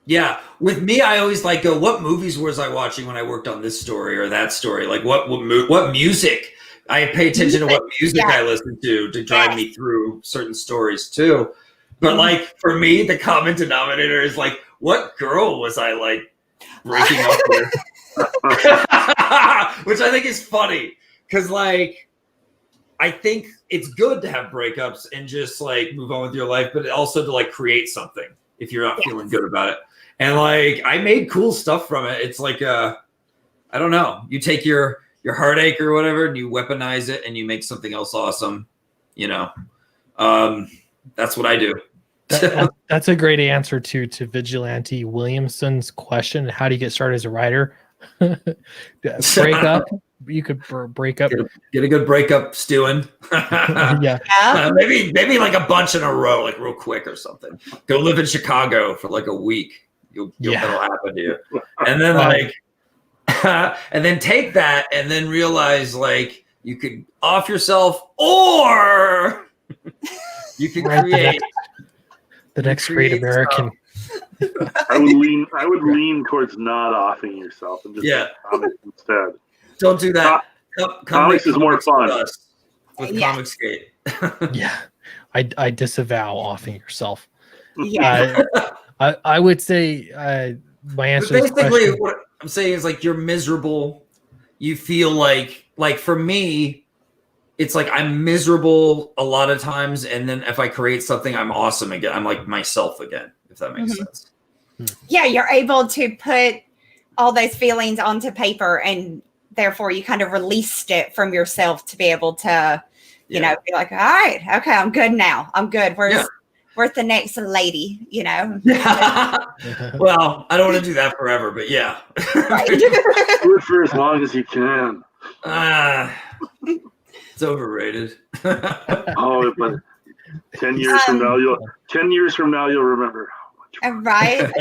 [SPEAKER 4] Yeah, with me, I always like go, what movies was I watching when I worked on this story or that story? Like, what music? I pay attention to what music I listen to drive me through certain stories too. But like, for me, the common denominator is like, what girl was I like breaking up with? Which I think is funny because like, I think it's good to have breakups and just like move on with your life, but also to like create something if you're not feeling good about it. And like, I made cool stuff from it. It's like, I don't know, you take your heartache or whatever and you weaponize it and you make something else awesome, you know. That's what I do.
[SPEAKER 1] That's a great answer to Vigilante Williamson's question. How do you get started as a writer? Break up. You could break up.
[SPEAKER 4] Get a good breakup stewing.
[SPEAKER 1] Yeah.
[SPEAKER 4] Maybe like a bunch in a row, like real quick or something. Go live in Chicago for like a week. That'll happen to you. And then like, and then take that and then realize like you could off yourself or you can create
[SPEAKER 1] the next great American.
[SPEAKER 3] I would lean towards not offing yourself and just comics instead.
[SPEAKER 4] Don't do that.
[SPEAKER 3] Comics is more fun.
[SPEAKER 4] With Comicsgate.
[SPEAKER 1] Yeah. I disavow offing yourself.
[SPEAKER 2] Yeah.
[SPEAKER 1] I would say my answer
[SPEAKER 4] is basically what I'm saying is like you're miserable. You feel like for me, it's like I'm miserable a lot of times, and then if I create something, I'm awesome again. I'm like myself again, if that makes sense.
[SPEAKER 2] Yeah, you're able to put all those feelings onto paper, and therefore you kind of released it from yourself to be able to, you know, be like, all right, okay, I'm good now. I'm good. Where's the next lady, you know?
[SPEAKER 4] Well, I don't want to do that forever, but yeah.
[SPEAKER 3] Do it for as long as you can.
[SPEAKER 4] It's overrated.
[SPEAKER 3] But 10 years from now, you'll remember.
[SPEAKER 2] Right.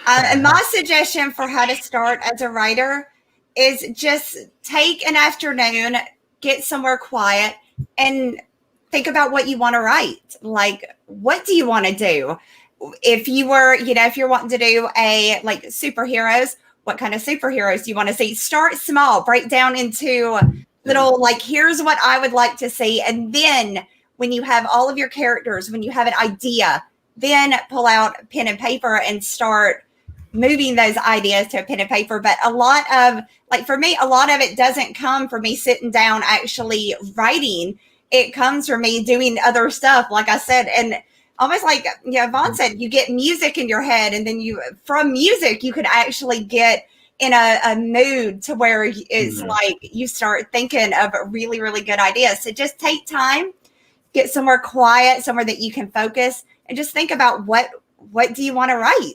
[SPEAKER 2] And my suggestion for how to start as a writer is just take an afternoon, get somewhere quiet, and think about what you want to write. Like, what do you want to do? If you were, if you're wanting to do like superheroes, what kind of superheroes do you want to see? Start small, break down into little, like, here's what I would like to see. And then when you have all of your characters, when you have an idea, then pull out pen and paper and start moving those ideas to a pen and paper. But a lot of, like, for me, a lot of it doesn't come from me sitting down actually writing. It comes from me doing other stuff, like I said, and almost like Vaughn said, you get music in your head, and then from music you could actually get in a mood to where it's like you start thinking of really, really good ideas. So just take time, get somewhere quiet, somewhere that you can focus, and just think about what do you want to write?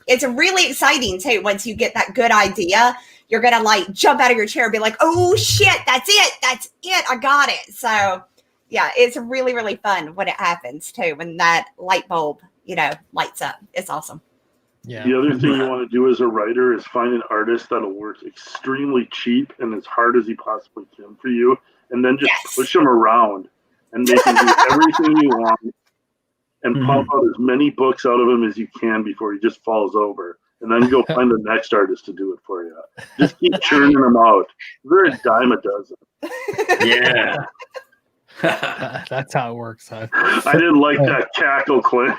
[SPEAKER 2] It's really exciting too. Once you get that good idea, you're going to like jump out of your chair and be like, oh shit, that's it. I got it. So yeah, it's really, really fun when it happens too, when that light bulb, lights up. It's awesome.
[SPEAKER 1] Yeah.
[SPEAKER 3] The other thing you want to do as a writer is find an artist that'll work extremely cheap and as hard as he possibly can for you, and then just push him around and make him do everything you want and pump out as many books out of him as you can before he just falls over. And then go find the next artist to do it for you. Just keep churning them out. They're a dime a dozen.
[SPEAKER 4] Yeah.
[SPEAKER 1] That's how it works, huh?
[SPEAKER 3] I didn't like that cackle, Clint.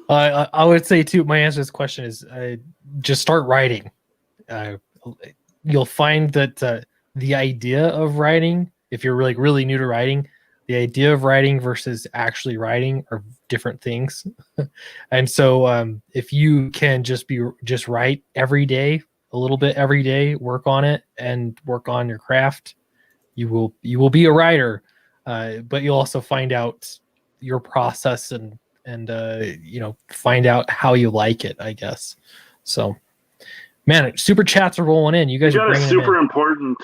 [SPEAKER 1] I would say too, my answer to this question is just start writing. You'll find that the idea of writing, if you're really new to writing, the idea of writing versus actually writing are different things. And so if you can just write every day, a little bit every day, work on it and work on your craft, you will be a writer. But you'll also find out your process and find out how you like it, I guess. So Man, super chats are rolling in. You guys
[SPEAKER 3] You
[SPEAKER 1] are
[SPEAKER 3] got a
[SPEAKER 1] bringing
[SPEAKER 3] super important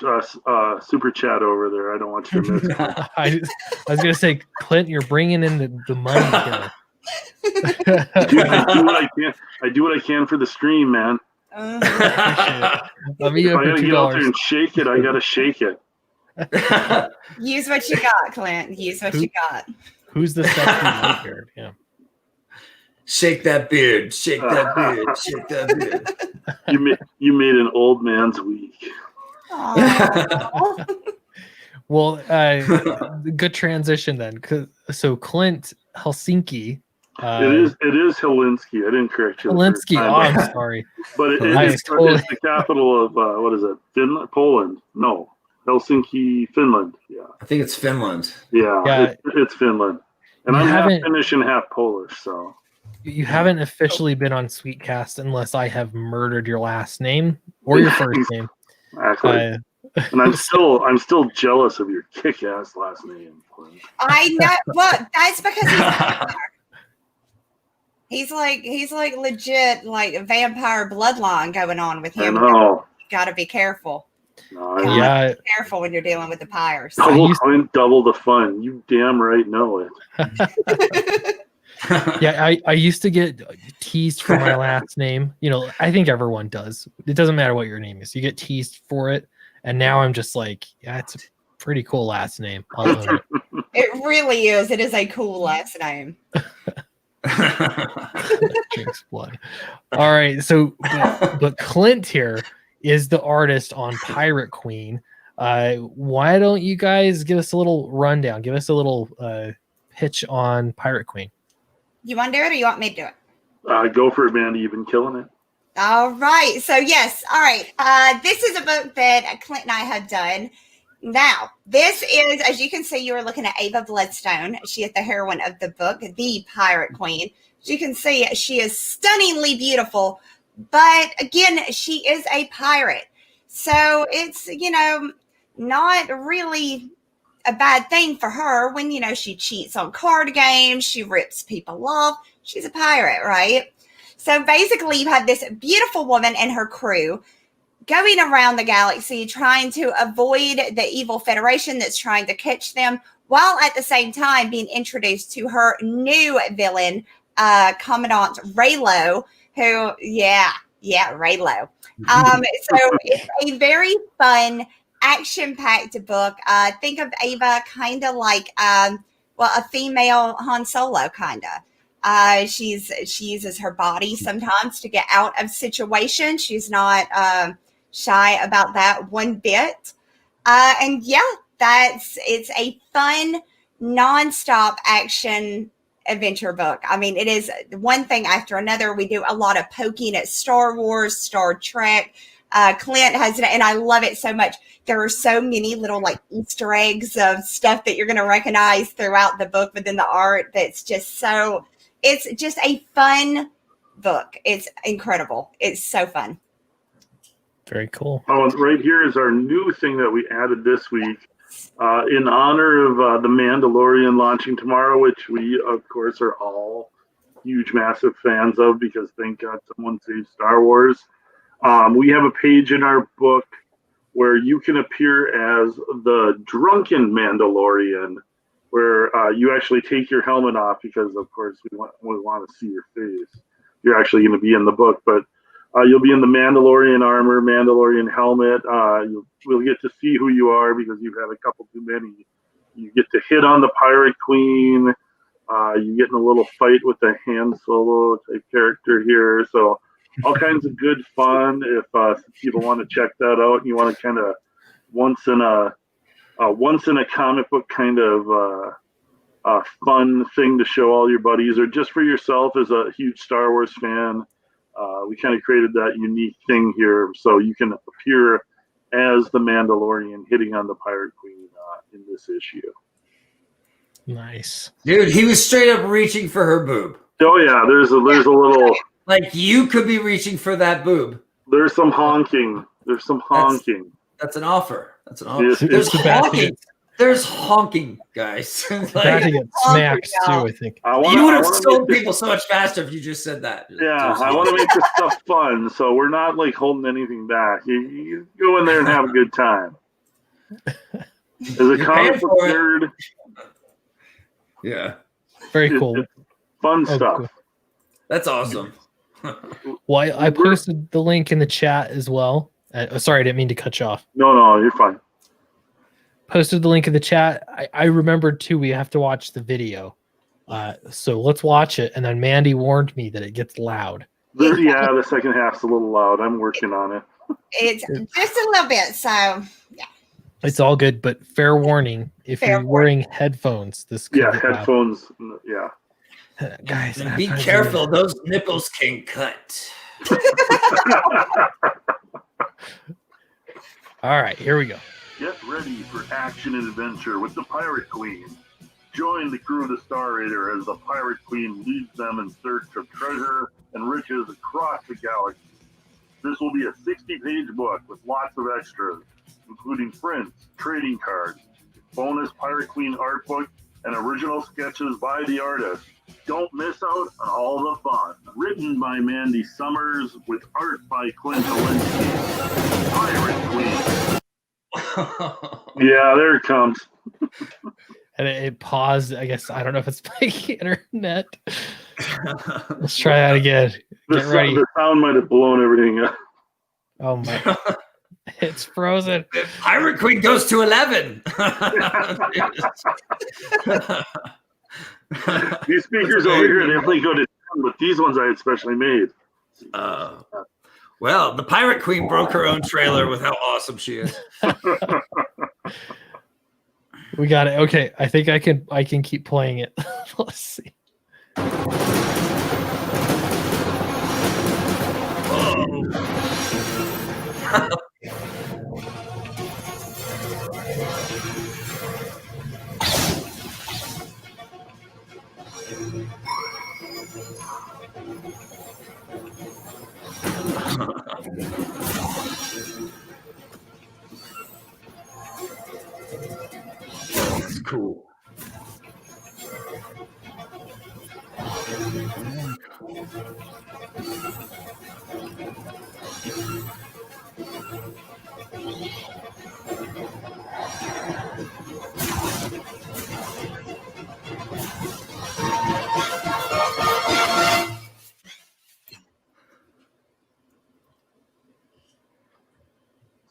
[SPEAKER 3] super chat over there. I don't want you to miss it.
[SPEAKER 1] I was gonna say, Clint, you're bringing in the money here.
[SPEAKER 3] Dude, I do what I can. I do what I can for the stream, man.
[SPEAKER 1] I'll be
[SPEAKER 3] If I
[SPEAKER 1] for
[SPEAKER 3] gotta get out there
[SPEAKER 1] $2.
[SPEAKER 3] and shake it, I gotta shake it.
[SPEAKER 2] Use what you got, Clint. Use what you got.
[SPEAKER 1] Who's the sexy white beard? Yeah.
[SPEAKER 4] Shake that beard. Shake that beard. Shake that beard.
[SPEAKER 3] You made an old man's week.
[SPEAKER 1] Well, good transition then. So Clint Helsinki.
[SPEAKER 3] It is Helsinki. I didn't correct you.
[SPEAKER 1] Helsinki. Oh, I'm sorry.
[SPEAKER 3] But it's the capital of what is it? Finland, Poland? No, Helsinki, Finland. Yeah,
[SPEAKER 4] I think it's Finland.
[SPEAKER 3] Yeah. It's Finland, and I'm half Finnish and half Polish. So
[SPEAKER 1] you haven't officially been on Sweetcast unless I have murdered your last name or your first name.
[SPEAKER 3] Exactly. And I'm still jealous of your kick-ass last name.
[SPEAKER 2] I know. Well, that's because he's like legit like a vampire bloodline going on with him.
[SPEAKER 3] I know.
[SPEAKER 2] You gotta be careful.
[SPEAKER 1] Yeah,
[SPEAKER 2] be careful when you're dealing with the pyres.
[SPEAKER 3] Double the fun. You damn right know it.
[SPEAKER 1] Yeah, I used to get teased for my last name. You know, I think everyone does. It doesn't matter what your name is. You get teased for it. And now I'm just like, yeah, it's a pretty cool last name. I'll own it.
[SPEAKER 2] It really is. It is a cool last name.
[SPEAKER 1] Drinks blood. All right. So, but Clint here is the artist on Pirate Queen. Why don't you guys give us a little rundown? Give us a little pitch on Pirate Queen.
[SPEAKER 2] You want to do it or you want me to do it?
[SPEAKER 3] Go for it, Mandy. You've been killing it.
[SPEAKER 2] All right. So, yes. All right. This is a book that Clint and I have done. Now, this is, as you can see, you are looking at Ava Bloodstone. She is the heroine of the book, The Pirate Queen. As you can see, she is stunningly beautiful. But, again, she is a pirate. So, it's, not really a bad thing for her when, she cheats on card games. She rips people off. She's a pirate, right? So basically, you have this beautiful woman and her crew going around the galaxy trying to avoid the evil Federation that's trying to catch them, while at the same time being introduced to her new villain, Commandant Raylo, who, Raylo. So it's a very fun, action-packed book. Think of Ava kind of like, a female Han Solo, kind of. She uses her body sometimes to get out of situations. She's not shy about that one bit. It's a fun, nonstop action adventure book. I mean, it is one thing after another. We do a lot of poking at Star Wars, Star Trek. Clint has it, and I love it so much. There are so many little like Easter eggs of stuff that you're going to recognize throughout the book within the art. That's just so. It's just a fun book. It's incredible. It's so fun.
[SPEAKER 1] Very cool.
[SPEAKER 3] Oh, and right here is our new thing that we added this week in honor of the Mandalorian launching tomorrow, which we, of course, are all huge, massive fans of because thank God someone saved Star Wars. We have a page in our book where you can appear as the drunken Mandalorian, where you actually take your helmet off because, of course, we want to see your face. You're actually going to be in the book, but you'll be in the Mandalorian armor, Mandalorian helmet. We'll get to see who you are because you've had a couple too many. You get to hit on the Pirate Queen. You get in a little fight with the Han Solo type character here. So all kinds of good fun. If people want to check that out and you want to kind of once in a comic book kind of fun thing to show all your buddies or just for yourself as a huge Star Wars fan, we kind of created that unique thing here so you can appear as the Mandalorian hitting on the Pirate Queen in this issue.
[SPEAKER 1] Nice.
[SPEAKER 4] Dude, he was straight up reaching for her boob.
[SPEAKER 3] Oh yeah, there's a little
[SPEAKER 4] like you could be reaching for that boob.
[SPEAKER 3] There's some honking. That's an offer.
[SPEAKER 4] There's honking. There's honking, guys.
[SPEAKER 1] About to get smacked too, I think.
[SPEAKER 4] You would have sold people so much faster if you just said that.
[SPEAKER 3] Yeah, I want to make this stuff fun, so we're not like holding anything back. You go in there and have a good time. As a comic book nerd,
[SPEAKER 4] yeah,
[SPEAKER 1] very cool,
[SPEAKER 3] fun stuff.
[SPEAKER 1] Cool.
[SPEAKER 4] That's awesome.
[SPEAKER 1] Well, I posted the link in the chat as well. Sorry, I didn't mean to cut you off.
[SPEAKER 3] No, you're fine.
[SPEAKER 1] Posted the link in the chat. I remembered too, we have to watch the video. So let's watch it. And then Mandy warned me that it gets loud.
[SPEAKER 3] Yeah, the second half's a little loud. I'm working on it.
[SPEAKER 2] It's just a little bit, so yeah.
[SPEAKER 1] It's all good, but fair warning, if you're wearing headphones, this could get
[SPEAKER 3] headphones,
[SPEAKER 1] loud.
[SPEAKER 3] Yeah.
[SPEAKER 1] Guys,
[SPEAKER 4] and be careful, those nipples can cut.
[SPEAKER 1] All right, here we go.
[SPEAKER 3] Get ready for action and adventure with the Pirate Queen. Join the crew of the Star Raider as the Pirate Queen leads them in search of treasure and riches across the galaxy. This will be a 60-page book with lots of extras, including prints, trading cards, bonus Pirate Queen art book, and original sketches by the artist. Don't miss out on all the fun. Written by Mandy Summers with art by Clint Alinsky. Pirate Queen. Yeah, there it comes.
[SPEAKER 1] And it paused. I guess I don't know if it's my internet. Let's try that again. Get ready.
[SPEAKER 3] The sound might have blown everything up.
[SPEAKER 1] Oh my! It's frozen.
[SPEAKER 4] Pirate Queen goes to 11.
[SPEAKER 3] These speakers over here, they only go to 10, but these ones I had specially made.
[SPEAKER 4] Well, the Pirate Queen broke her own trailer with how awesome she is.
[SPEAKER 1] We got it. Okay, I think I can keep playing it. Let's see.
[SPEAKER 4] That's cool.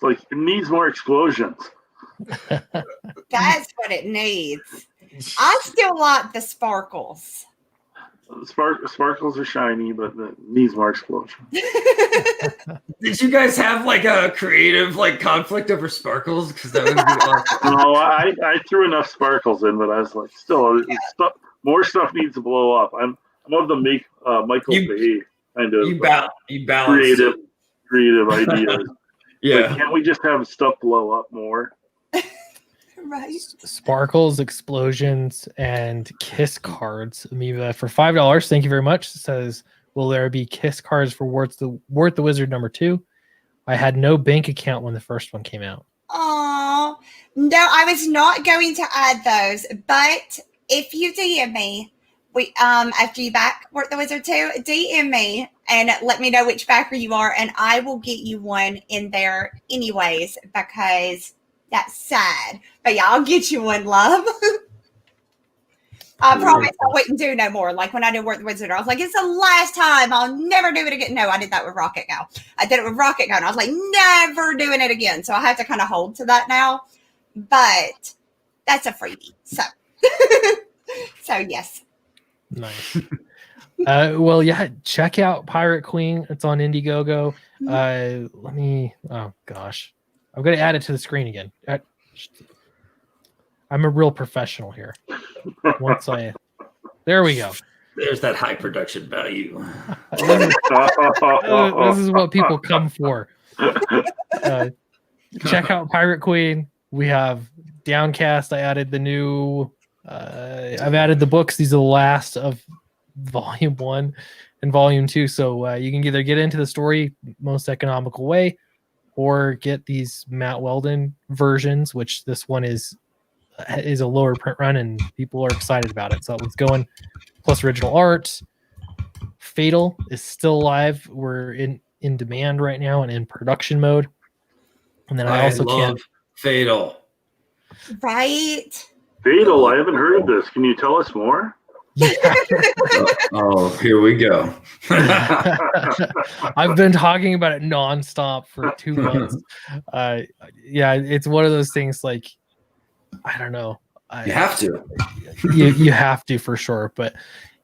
[SPEAKER 3] Like, it needs more explosions.
[SPEAKER 2] That's what it needs. I still like the sparkles.
[SPEAKER 3] Sparkles are shiny, but it needs more explosion.
[SPEAKER 4] Did you guys have like a creative like conflict over sparkles? Because that would be awesome.
[SPEAKER 3] No, I threw enough sparkles in, but I was like, still, more stuff needs to blow up. I'm of the Michael Bay kind of
[SPEAKER 4] you balance
[SPEAKER 3] creative ideas.
[SPEAKER 4] Yeah,
[SPEAKER 3] like, can't we just have stuff blow up more?
[SPEAKER 2] Right.
[SPEAKER 1] Sparkles, explosions, and kiss cards. Amoeba for $5. Thank you very much. It says, will there be kiss cards for Wart the Wizard #2? I had no bank account when the first one came out.
[SPEAKER 2] Oh, no, I was not going to add those, but if you DM me, after you back Wart the Wizard 2, DM me and let me know which backer you are, and I will get you one in there anyways, because that's sad. But yeah, I'll get you one, love. I promise I wouldn't do no more. Like when I did Wart the Wizard, I was like, it's the last time. I'll never do it again. No, I did that with Rocket Gal. I did it with Rocket Gal, and I was like, never doing it again. So I have to kind of hold to that now. But that's a freebie. So, so yes.
[SPEAKER 1] Nice. Well, yeah, check out Pirate Queen. It's on Indiegogo. Oh gosh, I'm gonna add it to the screen again. I'm a real professional here. There we go.
[SPEAKER 4] There's that high production value.
[SPEAKER 1] This is what people come for. Check out Pirate Queen. We have Downcast. I added the new. I've added the books. These are the last of Volume 1 and Volume 2. So you can either get into the story most economical way, or get these Matt Weldon versions, which this one is is a lower print run, and people are excited about it. So it's going. Plus original art. Fatal is still alive. We're in demand right now and in production mode. And then I also
[SPEAKER 4] love Fatal.
[SPEAKER 2] Right.
[SPEAKER 3] Fatal. I haven't heard of this. Can you tell us more?
[SPEAKER 1] Yeah.
[SPEAKER 4] Oh, here we go.
[SPEAKER 1] I've been talking about it nonstop for 2 months. Yeah, it's one of those things. Like, I don't know.
[SPEAKER 4] You have to.
[SPEAKER 1] You have to for sure. But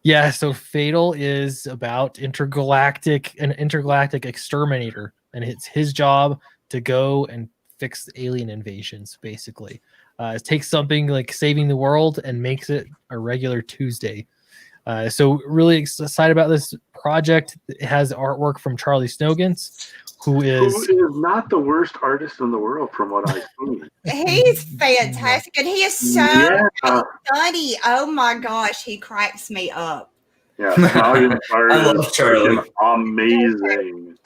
[SPEAKER 1] yeah, so Fatal is about an intergalactic exterminator, and it's his job to go and fix alien invasions, basically. It takes something like saving the world and makes it a regular Tuesday. So really excited about this project. It has artwork from Charlie Snogans, who is
[SPEAKER 3] not the worst artist in the world, from what I've seen.
[SPEAKER 2] He's fantastic, and he is so funny. Oh my gosh, he cracks me up.
[SPEAKER 3] Yeah, Snoggins art
[SPEAKER 4] I love
[SPEAKER 3] is
[SPEAKER 4] Charlie.
[SPEAKER 3] Amazing.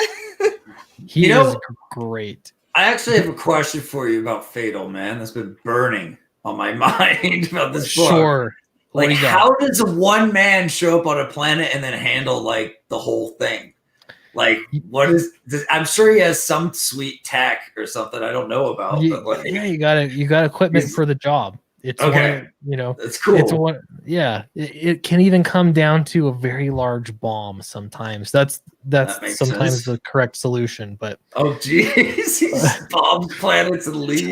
[SPEAKER 1] He is great.
[SPEAKER 4] I actually have a question for you about Fatal, man. That's been burning on my mind about this book.
[SPEAKER 1] Sure.
[SPEAKER 4] Like, how does a one man show up on a planet and then handle like the whole thing? Like, what is this? I'm sure he has some sweet tech or something I don't know about. But like,
[SPEAKER 1] yeah, you got equipment for the job. It's
[SPEAKER 4] okay.
[SPEAKER 1] It's
[SPEAKER 4] cool.
[SPEAKER 1] It's one. Yeah, it can even come down to a very large bomb. Sometimes that's sometimes
[SPEAKER 4] sense.
[SPEAKER 1] the correct solution. But
[SPEAKER 4] oh geez, he bombs planets and leaves.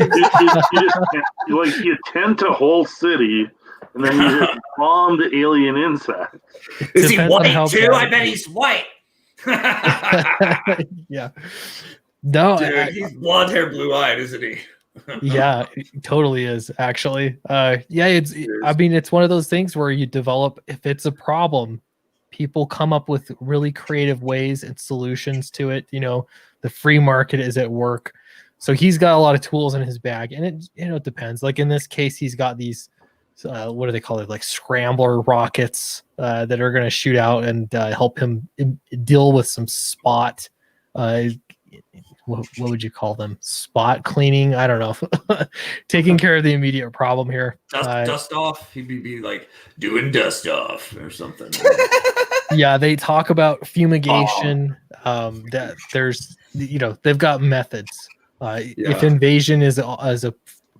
[SPEAKER 3] You tend to whole city, and then you just bomb the alien insect.
[SPEAKER 4] Is he white too? I bet he's white.
[SPEAKER 1] Yeah. No,
[SPEAKER 4] dude, he's blonde hair, blue eyed, isn't he?
[SPEAKER 1] Yeah, it totally is actually. Yeah, it's one of those things where you develop, if it's a problem, people come up with really creative ways and solutions to it. The free market is at work. So he's got a lot of tools in his bag, and it depends. Like in this case, he's got these what do they call it? Like scrambler rockets that are going to shoot out and help him deal with some spot. What would you call them? Spot cleaning? I don't know. Taking care of the immediate problem here.
[SPEAKER 4] Dust off. He'd be like doing dust off or something.
[SPEAKER 1] Yeah, they talk about fumigation. That there's, they've got methods. If invasion is a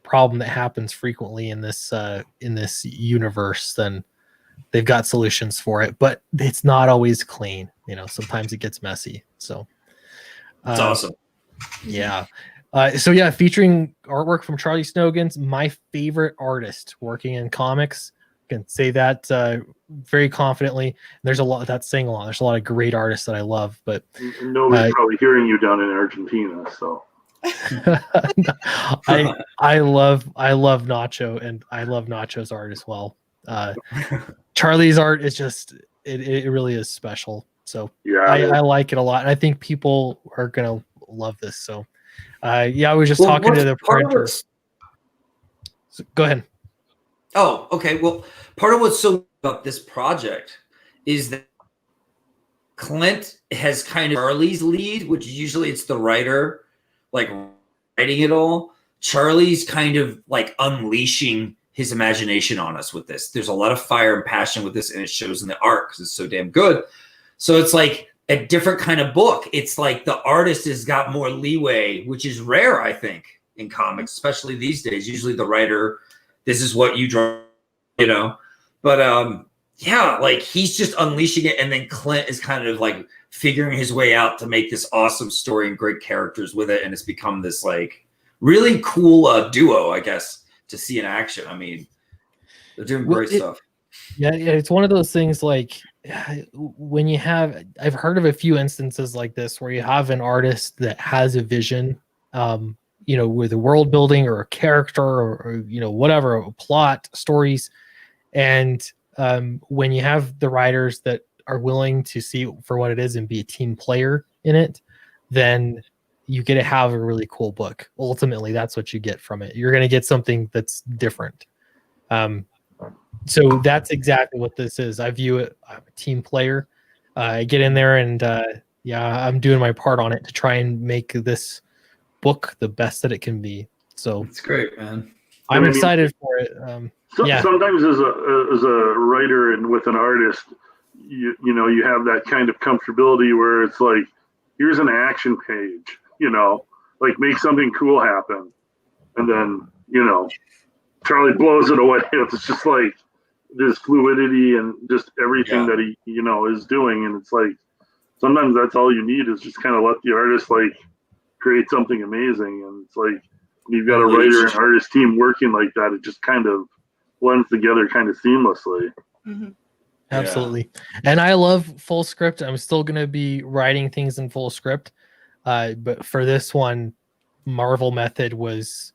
[SPEAKER 1] problem that happens frequently in this universe, then they've got solutions for it. But it's not always clean. Sometimes it gets messy. So
[SPEAKER 4] it's awesome.
[SPEAKER 1] Yeah. So yeah, featuring artwork from Charlie Snogans, my favorite artist working in comics. I can say that very confidently. There's a lot that's saying a lot. There's a lot of great artists that I love, but
[SPEAKER 3] nobody's probably hearing you down in Argentina. So
[SPEAKER 1] I love Nacho, and I love Nacho's art as well. Charlie's art is just it really is special. So yeah, I like it a lot, and I think people are gonna love this. So I was just talking to the printer. So, go ahead.
[SPEAKER 4] Oh, okay. Well, part of what's so about this project is that Clint has kind of Charlie's lead, which usually it's the writer like writing it all. Charlie's kind of like unleashing his imagination on us with this. There's a lot of fire and passion with this, and it shows in the art because it's so damn good. So it's like a different kind of book. It's like the artist has got more leeway, which is rare, I think, in comics, especially these days. Usually the writer, this is what you draw, But yeah, like he's just unleashing it, and then Clint is kind of like figuring his way out to make this awesome story and great characters with it, and it's become this like really cool duo, I guess, to see in action. I mean, they're doing great stuff.
[SPEAKER 1] Yeah, it's one of those things like when I've heard of a few instances like this where you have an artist that has a vision, with a world building or a character or whatever, a plot, stories. And when you have the writers that are willing to see it for what it is and be a team player in it, then you get to have a really cool book. Ultimately, that's what you get from it. You're going to get something that's different. So that's exactly what this is. I view it, I'm a team player. I get in there and I'm doing my part on it to try and make this book the best that it can be. So
[SPEAKER 4] it's great, man.
[SPEAKER 1] I'm excited for it.
[SPEAKER 3] Sometimes as a writer and with an artist, you know, you have that kind of comfortability where it's like, here's an action page, you know, like make something cool happen. And then, you know, Charlie blows it away. It's just like this fluidity and just everything that he, you know, is doing. And it's like, sometimes that's all you need is just kind of let the artist like create something amazing. And it's like, you've got a writer and artist team working like that. It just kind of blends together kind of seamlessly.
[SPEAKER 2] Mm-hmm.
[SPEAKER 1] Absolutely. And I love full script. I'm still going to be writing things in full script. But for this one, Marvel Method was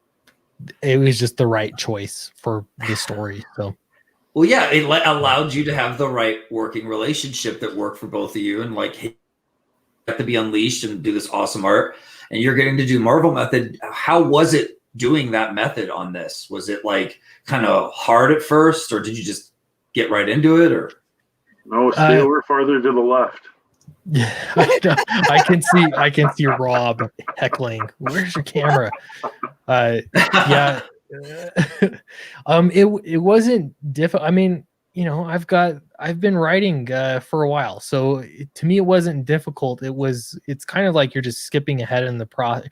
[SPEAKER 1] just the right choice for the story. So,
[SPEAKER 4] well, yeah, it allowed you to have the right working relationship that worked for both of you, and like, hey, you have to be unleashed and do this awesome art, and you're getting to do Marvel Method. How was it doing that method on this? Was it like kind of hard at first, or did you just get right into it? Or
[SPEAKER 3] no, stay over farther to the left.
[SPEAKER 1] Yeah, I can see Rob heckling. Where's your camera? Yeah. It wasn't difficult. I mean, you know, I've been writing for a while, so to me it wasn't difficult. It's kind of like you're just skipping ahead in the process.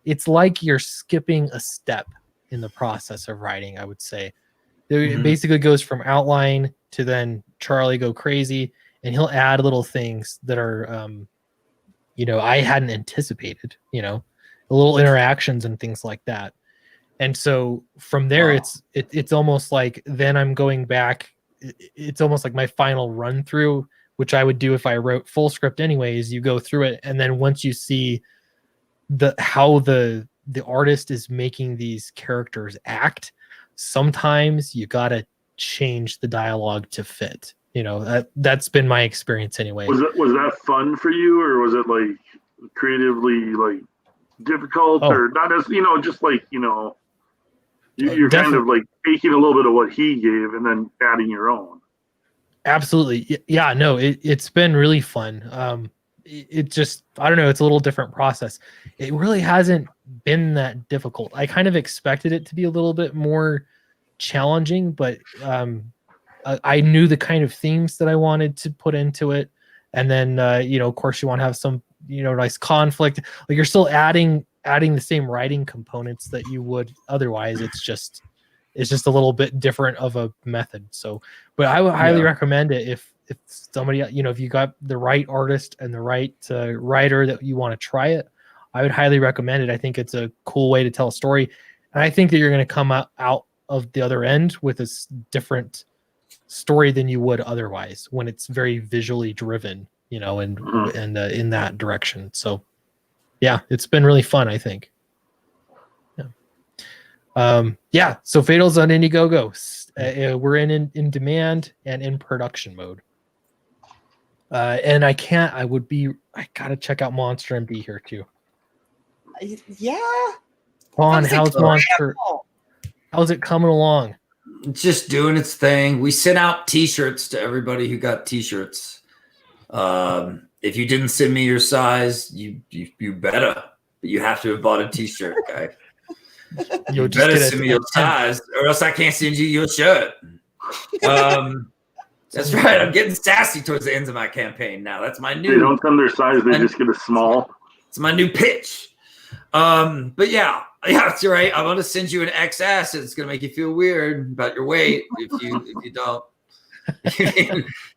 [SPEAKER 1] It's like you're skipping a step in the process of writing, I would say. It basically goes from outline to then Charlie go crazy, and he'll add little things that are, you know, I hadn't anticipated, you know, little interactions and things like that. And so from there, it's almost like then I'm going back. It's almost like my final run through, which I would do if I wrote full script anyways. You go through it, and then once you see how the artist is making these characters act, sometimes you gotta change the dialogue to fit. You know, that's been my experience anyway.
[SPEAKER 3] Was that fun for you, or was it like creatively like difficult, or not as, you know, just like, you know, you're kind of like taking a little bit of what he gave and then adding your own?
[SPEAKER 1] Absolutely. Yeah, no, it's been really fun. It just, I don't know, it's a little different process. It really hasn't been that difficult. I kind of expected it to be a little bit more challenging, but I knew the kind of themes that I wanted to put into it. And then, you know, of course you want to have some, you know, nice conflict. Like you're still adding the same writing components that you would otherwise. It's just a little bit different of a method. So, but I would highly recommend it if somebody, you know, if you got the right artist and the right writer that you want to try it, I would highly recommend it. I think it's a cool way to tell a story. And I think that you're going to come out of the other end with a different story than you would otherwise when it's very visually driven, you know, and in that direction. So yeah, it's been really fun, I think. Yeah. So Fatal's on Indiegogo. We're in demand and in production mode. And I gotta check out Monster MD here too.
[SPEAKER 2] Yeah.
[SPEAKER 1] Vaughn, how's Monster? How's it coming along?
[SPEAKER 4] Just doing its thing. We sent out t-shirts to everybody who got t-shirts. If you didn't send me your size, you better. But you have to have bought a t-shirt, guy. You better send me your size, or else I can't send you your shirt. That's right. I'm getting sassy towards the ends of my campaign now. That's my new.
[SPEAKER 3] They don't send their size; they just get a small.
[SPEAKER 4] It's my new pitch. But yeah, that's right. I'm gonna send you an XS. It's gonna make you feel weird about your weight if you don't.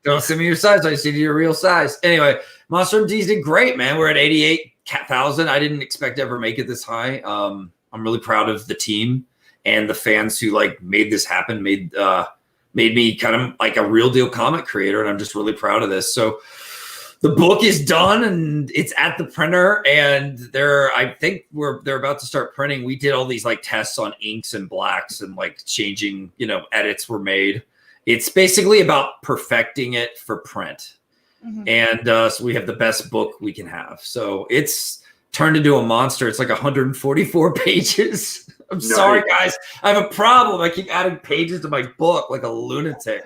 [SPEAKER 4] Don't send me your size. I send you your real size. Anyway, Monster MD's did great, man. We're at 88,000. I didn't expect to ever make it this high. I'm really proud of the team and the fans who like made this happen, made me kind of like a real deal comic creator. And I'm just really proud of this. So the book is done and it's at the printer, and I think they're about to start printing. We did all these like tests on inks and blacks and like changing, you know, edits were made. It's basically about perfecting it for print. Mm-hmm. And so we have the best book we can have. So it's turned into a monster. It's like 144 pages. I'm sorry, guys. I have a problem. I keep adding pages to my book like a lunatic.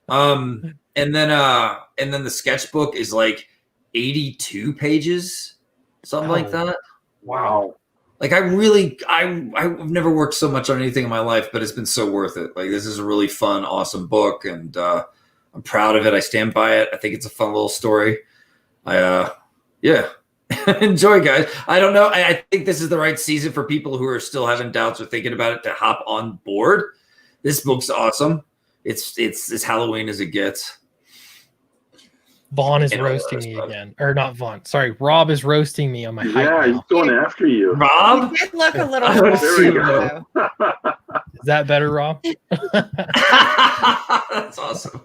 [SPEAKER 4] And then the sketchbook is like 82 pages, something like that.
[SPEAKER 3] Wow.
[SPEAKER 4] Like I've never worked so much on anything in my life, but it's been so worth it. Like this is a really fun, awesome book, and I'm proud of it. I stand by it. I think it's a fun little story. Yeah. Enjoy, guys. I don't know. I think this is the right season for people who are still having doubts or thinking about it to hop on board. This book's awesome. It's as Halloween as it gets.
[SPEAKER 1] Vaughn is roasting me again. Or not Vaughn. Sorry, Rob is roasting me on my height.
[SPEAKER 3] Yeah, he's going after you.
[SPEAKER 4] Rob?
[SPEAKER 2] You did look a little
[SPEAKER 3] There we go.
[SPEAKER 1] Is that better, Rob?
[SPEAKER 4] That's awesome.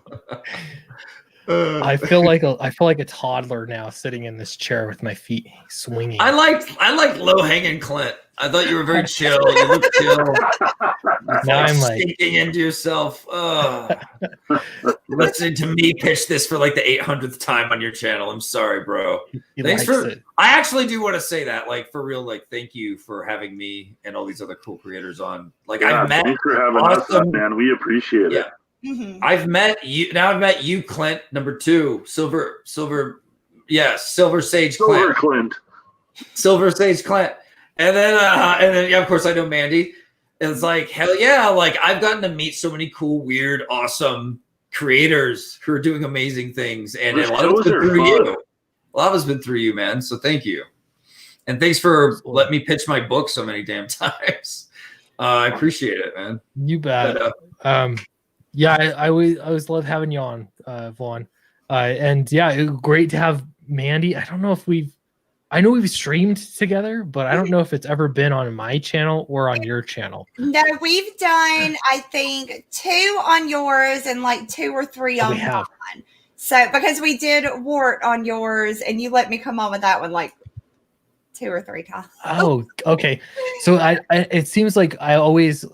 [SPEAKER 1] I feel like a toddler now sitting in this chair with my feet swinging.
[SPEAKER 4] I like low hanging Clint. I thought you were very chill. You look chill.
[SPEAKER 1] Now I'm like
[SPEAKER 4] sinking into yourself. Listening to me pitch this for like the 800th time on your channel. I'm sorry, bro. Thanks for it. I actually do want to say that, like, for real, like, thank you for having me and all these other cool creators on. Like, I've met
[SPEAKER 3] thanks for having us on, man. We appreciate it.
[SPEAKER 2] Mm-hmm.
[SPEAKER 4] I've met you. Now I've met you, Clint, number 2, Silver Sage Clint. Silver Sage Clint. And then, yeah, of course, I know Mandy. And it's like, hell yeah. Like, I've gotten to meet so many cool, weird, awesome creators who are doing amazing things. And a lot of it's been through you. A lot of it's been through you, man. So thank you. And thanks for letting me pitch my book so many damn times. I appreciate it, man.
[SPEAKER 1] You bet. But, yeah, I always love having you on, Vaughn. And yeah, it was great to have Mandy. I know we've streamed together, but I don't know if it's ever been on my channel or on your channel.
[SPEAKER 2] No, we've done, I think, 2 on yours and like 2 or 3 on mine. So because we did Wart on yours and you let me come on with that one like 2 or 3 times.
[SPEAKER 1] Oh, okay. So it seems like I always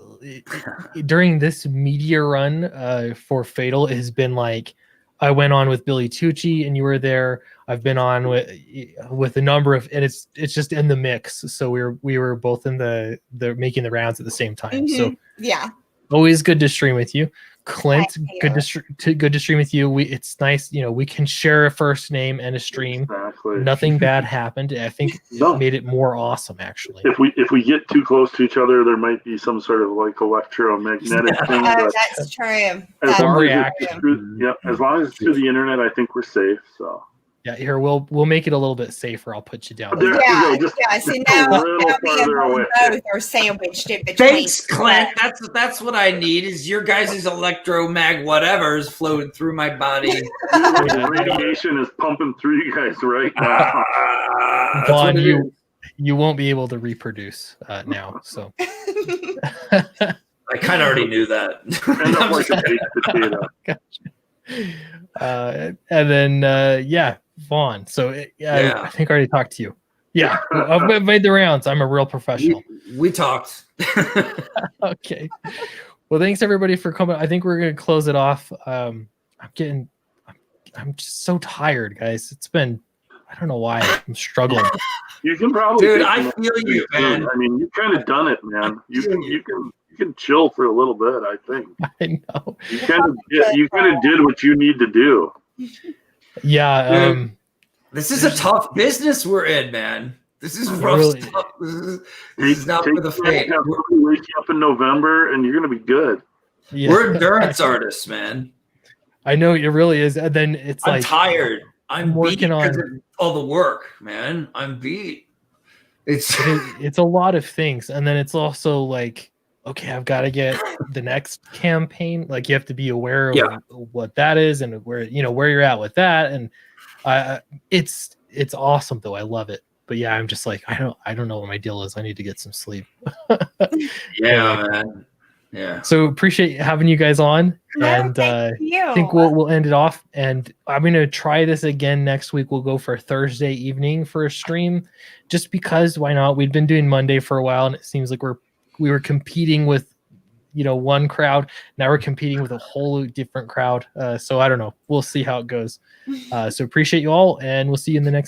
[SPEAKER 1] during this media run for Fatal, it has been like I went on with Billy Tucci and you were there. I've been on with a number of, and it's just in the mix. So we were both in the making the rounds at the same time.
[SPEAKER 2] Mm-hmm.
[SPEAKER 1] So
[SPEAKER 2] yeah,
[SPEAKER 1] always good to stream with you, Clint. Good to stream with you. It's nice, we can share a first name and a stream.
[SPEAKER 3] Exactly.
[SPEAKER 1] Nothing bad happened. I think it made it more awesome, actually.
[SPEAKER 3] If we get too close to each other, there might be some sort of like electromagnetic thing.
[SPEAKER 2] That's true.
[SPEAKER 3] As long as it's through the internet, I think we're safe. So.
[SPEAKER 1] Yeah, here we'll make it a little bit safer. I'll put you down.
[SPEAKER 2] See now me and both are sandwiched in between.
[SPEAKER 4] Thanks, Clint. That's what I need. Is your guys' electromag whatever's flowing through my body.
[SPEAKER 3] Radiation is pumping through you guys right now.
[SPEAKER 1] Vaughn, you won't be able to reproduce now. So
[SPEAKER 4] I kind of already knew that.
[SPEAKER 3] End up like a baked potato.
[SPEAKER 1] Gotcha. And then Vaughn. So I think I already talked to you. Yeah, I've made the rounds. I'm a real professional.
[SPEAKER 4] We talked.
[SPEAKER 1] Okay. Well, thanks everybody for coming. I think we're gonna close it off. I'm just so tired, guys. It's been, I don't know why I'm struggling.
[SPEAKER 3] You can probably,
[SPEAKER 4] dude. I feel you, man.
[SPEAKER 3] I mean, you've kind of done it, man. You can chill for a little bit. I think.
[SPEAKER 1] I know.
[SPEAKER 3] You kind of did what you need to do.
[SPEAKER 1] Yeah.
[SPEAKER 4] Dude, this is a tough business we're in, man. This is rough
[SPEAKER 1] really
[SPEAKER 4] stuff. This is not for the faint.
[SPEAKER 3] Wake you up in November, and you're gonna be good.
[SPEAKER 1] Yeah.
[SPEAKER 4] We're endurance artists, man.
[SPEAKER 1] I know it really is. And then I'm
[SPEAKER 4] tired. I'm
[SPEAKER 1] working on
[SPEAKER 4] all the work, man. I'm beat.
[SPEAKER 1] It's a lot of things, and then it's also like, okay, I've got to get the next campaign. Like you have to be aware of what that is and where you're at with that. And it's awesome though. I love it. But yeah, I'm just like, I don't know what my deal is. I need to get some sleep.
[SPEAKER 4] Yeah, man. Yeah.
[SPEAKER 1] So appreciate having you guys on. And I think we'll end it off. And I'm going to try this again next week. We'll go for Thursday evening for a stream just because why not? We've been doing Monday for a while and it seems like we were competing with, one crowd. Now we're competing with a whole different crowd. So I don't know. We'll see how it goes. So appreciate you all and we'll see you in the next